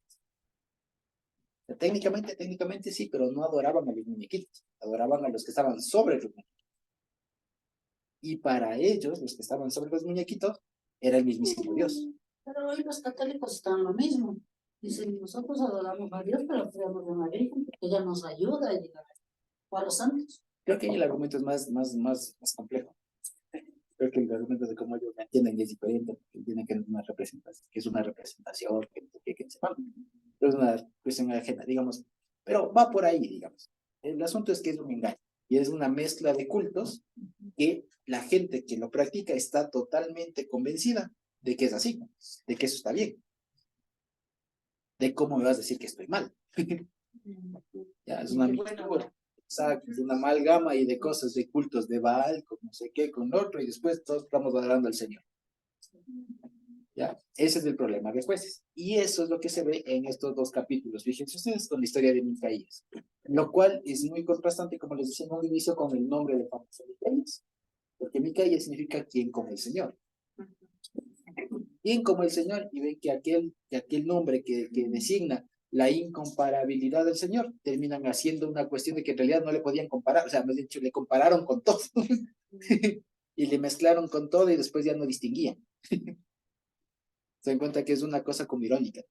O sea, técnicamente sí, pero no adoraban a los muñequitos, adoraban a los que estaban sobre los muñequitos. Y para ellos, los que estaban sobre los muñequitos, era el mismísimo Dios. Pero hoy los católicos están lo mismo. Dicen, nosotros adoramos a Dios, pero creemos en la Virgen, porque ella nos ayuda a llegar o a los santos. Creo que ahí el argumento es más complejo. Creo que el argumento de cómo ellos me entienden es diferente, porque tienen que una representación, que es una representación, que sepan. Es una cuestión ajena, digamos. Pero va por ahí, digamos. El asunto es que es un engaño y es una mezcla de cultos que la gente que lo practica está totalmente convencida de que es así, de que eso está bien, de cómo me vas a decir que estoy mal. Ya, es una mixtura, exacto, es una amalgama y de cosas, de cultos de Baal, con no sé qué, con lo otro, y después todos estamos adorando al Señor. ¿Ya? Ese es el problema de jueces. Y eso es lo que se ve en estos dos capítulos. Fíjense ustedes con la historia de Micaías, lo cual es muy contrastante, como les decía en un inicio, con el nombre de famoso Micaías, porque Micaías significa quien como el Señor. Quien como el Señor, y ven que aquel nombre que designa la incomparabilidad del Señor, terminan haciendo una cuestión de que en realidad no le podían comparar, o sea, más dicho, le compararon con todo, y le mezclaron con todo y después ya no distinguían. Se dan cuenta que es una cosa como irónica,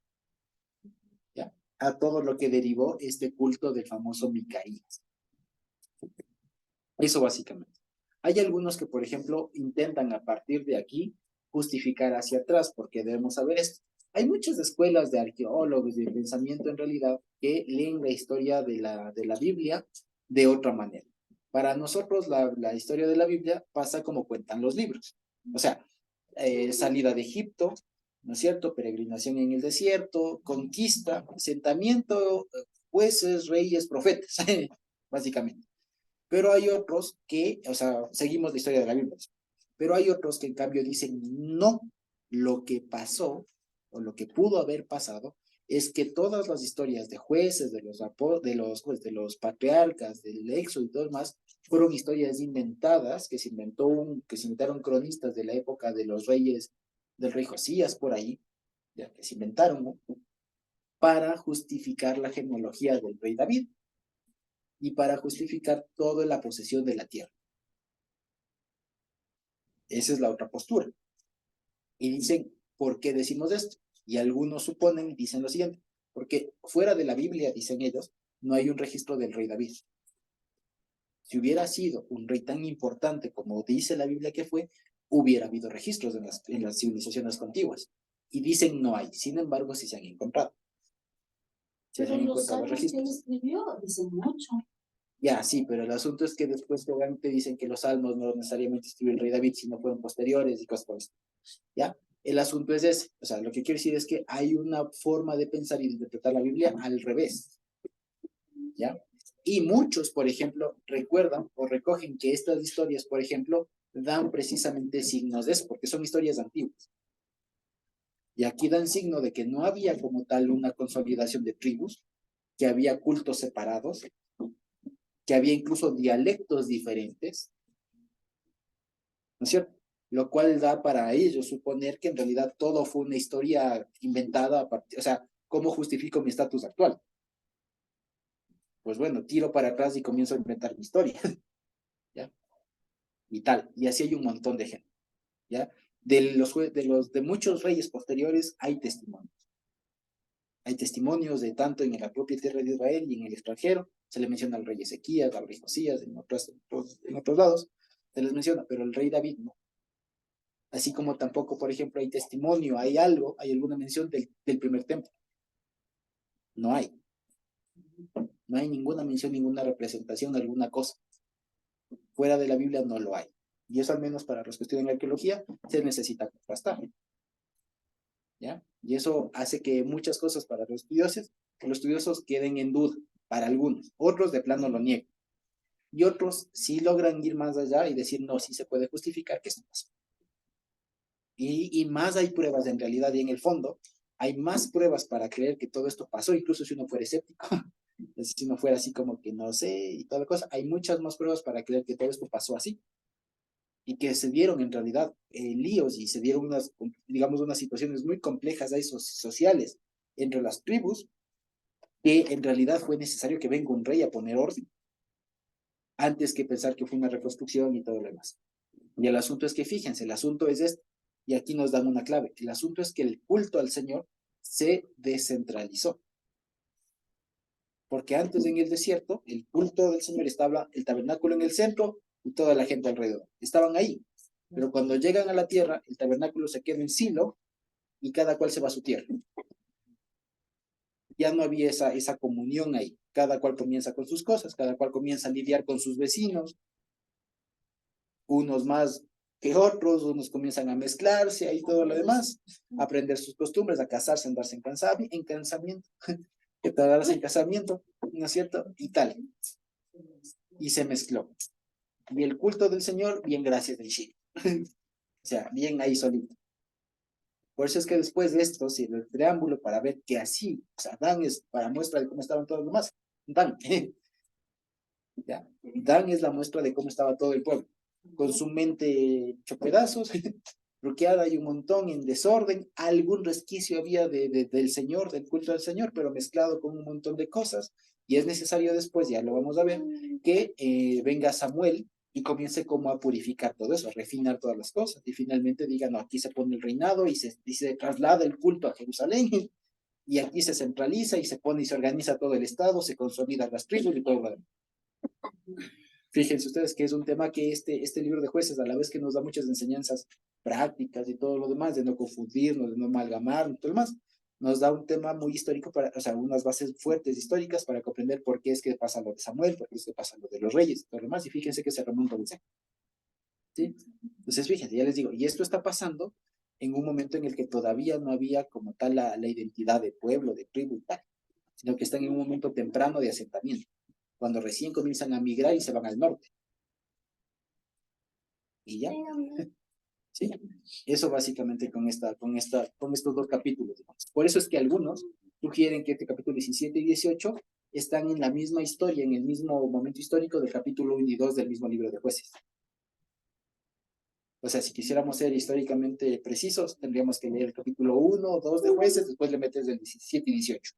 ¿ya? A todo lo que derivó este culto del famoso Micaías. Eso básicamente. Hay algunos que, por ejemplo, intentan a partir de aquí justificar hacia atrás, porque debemos saber esto. Hay muchas escuelas de arqueólogos de pensamiento en realidad que leen la historia de la Biblia de otra manera. Para nosotros la historia de la Biblia pasa como cuentan los libros. O sea, salida de Egipto, ¿no es cierto? Peregrinación en el desierto, conquista, asentamiento, jueces, reyes, profetas, básicamente. Pero hay otros que, o sea, seguimos la historia de la Biblia, pero hay otros que en cambio dicen, no, lo que pasó o lo que pudo haber pasado es que todas las historias de jueces, de los patriarcas, del Éxodo y todo demás, fueron historias inventadas, que se inventaron cronistas de la época de los reyes, del rey Josías por ahí, ya que se inventaron, ¿no? Para justificar la genealogía del rey David y para justificar toda la posesión de la tierra. Esa es la otra postura. Y dicen, ¿por qué decimos esto? Y algunos suponen, dicen lo siguiente, porque fuera de la Biblia, dicen ellos, no hay un registro del rey David. Si hubiera sido un rey tan importante como dice la Biblia que fue, hubiera habido registros en las civilizaciones antiguas. Y dicen no hay, sin embargo, sí se han encontrado. Pero los salmos que él escribió dicen mucho. Ya, sí, pero el asunto es que después te dicen que los salmos no necesariamente escribió el rey David, sino fueron posteriores y cosas por eso. ¿Ya? El asunto es ese. O sea, lo que quiero decir es que hay una forma de pensar y de interpretar la Biblia al revés. ¿Ya? Y muchos, por ejemplo, recuerdan o recogen que estas historias, por ejemplo, dan precisamente signos de eso, porque son historias antiguas. Y aquí dan signo de que no había como tal una consolidación de tribus, que había cultos separados, que había incluso dialectos diferentes, ¿no es cierto? Lo cual da para ellos suponer que en realidad todo fue una historia inventada a partir, o sea, ¿cómo justifico mi estatus actual? Pues bueno, tiro para atrás y comienzo a inventar mi historia, ¿ya? Y tal, y así hay un montón de gente, ¿ya? De muchos reyes posteriores hay testimonios. Hay testimonios de tanto en la propia tierra de Israel y en el extranjero. Se le menciona al rey Ezequías, al rey Josías, en otros lados se les menciona, pero el rey David no. Así como tampoco, por ejemplo, hay testimonio, hay alguna mención del primer templo. No hay. No hay ninguna mención, ninguna representación, alguna cosa. Fuera de la Biblia no lo hay. Y eso al menos para los que estudian arqueología se necesita contrastar. ¿Ya? Y eso hace que muchas cosas para los estudiosos queden en duda, para algunos. Otros de plano lo niegan. Y otros sí logran ir más allá y decir, no, sí se puede justificar que esto pasó. Y más hay pruebas en realidad y en el fondo hay más pruebas para creer que todo esto pasó, incluso si uno fuera escéptico, si uno fuera así como que no sé y toda la cosa, hay muchas más pruebas para creer que todo esto pasó así y que se dieron en realidad líos y se dieron unas situaciones muy complejas ahí sociales entre las tribus, que en realidad fue necesario que venga un rey a poner orden antes que pensar que fue una reconstrucción y todo lo demás. Y el asunto es que, fíjense, el asunto es este. Y aquí nos dan una clave. El asunto es que el culto al Señor se descentralizó. Porque antes en el desierto, el culto del Señor estaba el tabernáculo en el centro y toda la gente alrededor. Estaban ahí. Pero cuando llegan a la tierra, el tabernáculo se queda en Silo y cada cual se va a su tierra. Ya no había esa comunión ahí. Cada cual comienza con sus cosas, cada cual comienza a lidiar con sus vecinos, unos más que otros, unos comienzan a mezclarse, ahí todo lo demás, a aprender sus costumbres, a casarse, a andarse en casamiento, que te darás en casamiento, ¿no es cierto? Y tal. Y se mezcló. Y el culto del Señor, bien gracias del Chile. O sea, bien ahí solito. Por eso es que después de esto sirve el preámbulo para ver que así, o sea, Dan es para muestra de cómo estaban todos los demás. Dan. ¿Ya? Dan es la muestra de cómo estaba todo el pueblo, con su mente hecho pedazos, bloqueada y un montón en desorden. Algún resquicio había del Señor, del culto del Señor, pero mezclado con un montón de cosas. Y es necesario después, ya lo vamos a ver, que venga Samuel y comience como a purificar todo eso, a refinar todas las cosas. Y finalmente diga, no, aquí se pone el reinado y se traslada el culto a Jerusalén. Y aquí se centraliza y se pone y se organiza todo el Estado, se consolida las tribus y todo lo demás. Fíjense ustedes que es un tema que este libro de Jueces, a la vez que nos da muchas enseñanzas prácticas y todo lo demás, de no confundirnos, de no amalgamar, y todo lo demás, nos da un tema muy histórico, o sea, unas bases fuertes históricas para comprender por qué es que pasa lo de Samuel, por qué es que pasa lo de los reyes y todo lo demás, y fíjense que se remonta a un século. ¿Sí? Entonces, fíjense, ya les digo, y esto está pasando en un momento en el que todavía no había como tal la identidad de pueblo, de tribu y tal, sino que están en un momento temprano de asentamiento, cuando recién comienzan a migrar y se van al norte. Y ya. Sí, eso básicamente con estos dos capítulos. Por eso es que algunos sugieren que este capítulo 17 y 18 están en la misma historia, en el mismo momento histórico del capítulo 1 y 2 del mismo libro de Jueces. O sea, si quisiéramos ser históricamente precisos, tendríamos que leer el capítulo 1 o 2 de Jueces, después le metes el 17 y 18.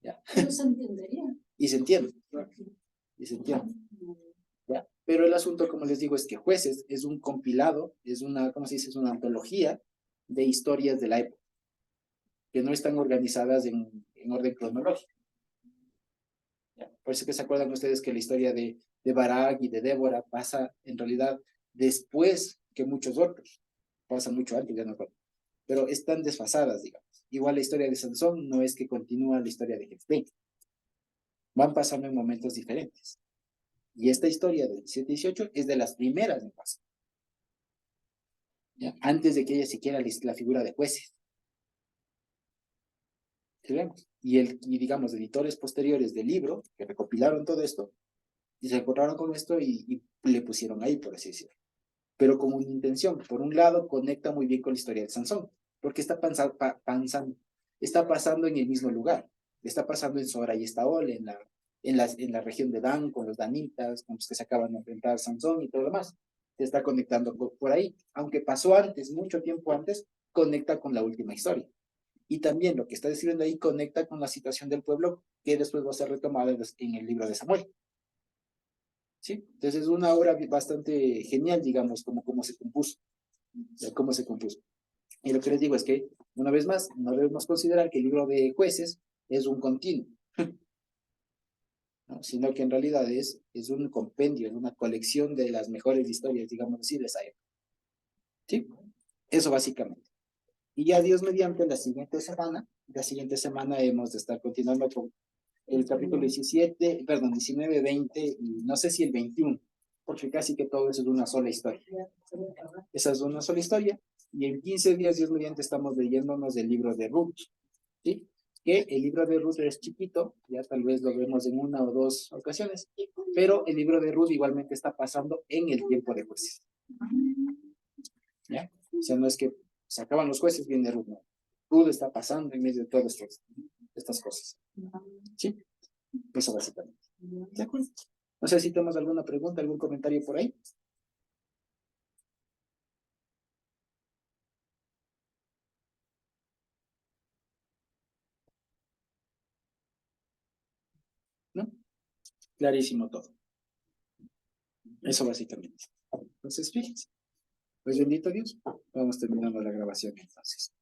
¿Ya? Pero se entendería. Y se entiende. Y se entiende. ¿Ya? Pero el asunto, como les digo, es que Jueces es un compilado, es una, ¿cómo se dice? Es una antología de historias de la época, que no están organizadas en orden cronológico. ¿Ya? Por eso que se acuerdan ustedes que la historia de Barak y de Débora pasa en realidad después que muchos otros, pasa mucho antes, ya no recuerdo, pero están desfasadas, digamos. Igual la historia de Sansón no es que continúa la historia de Jefté, van pasando en momentos diferentes. Y esta historia del 17-18 es de las primeras en pasar. ¿Ya? Antes de que haya siquiera la figura de jueces. ¿Sí vemos? Y digamos, editores posteriores del libro, que recopilaron todo esto, y se encontraron con esto y le pusieron ahí, por así decirlo. Pero con una intención. Por un lado, conecta muy bien con la historia de Sansón, porque está pasando en el mismo lugar. Está pasando en Sora y Estaol, en la región de Dan, con los danitas, con los que se acaban de enfrentar a Sansón y todo lo demás. Se está conectando por ahí. Aunque pasó antes, mucho tiempo antes, conecta con la última historia. Y también lo que está describiendo ahí conecta con la situación del pueblo que después va a ser retomada en el libro de Samuel. ¿Sí? Entonces es una obra bastante genial, digamos, cómo se compuso. Cómo se compuso. Y lo que les digo es que, una vez más, no debemos considerar que el libro de Jueces es un continuo, ¿no? Sino que en realidad es un compendio, es una colección de las mejores historias, digamos así, de esa época. ¿Sí? Eso básicamente. Y ya Dios mediante la siguiente semana hemos de estar continuando con el capítulo 17, perdón, 19, 20 y no sé si el 21, porque casi que todo eso es una sola historia. Esa es una sola historia. Y en 15 días, Dios mediante, estamos leyéndonos el libro de Ruth, ¿sí? Que el libro de Ruth es chiquito, ya tal vez lo vemos en una o dos ocasiones, pero el libro de Ruth igualmente está pasando en el tiempo de Jueces. ¿Ya? O sea, no es que se acaban los jueces, viene Ruth, no. Ruth está pasando en medio de todas estas cosas. ¿Sí? Eso básicamente. ¿De acuerdo? No sé si tenemos alguna pregunta, algún comentario por ahí. ¿No? Clarísimo todo. Eso básicamente. Entonces, fíjense. Pues bendito Dios, vamos terminando la grabación entonces.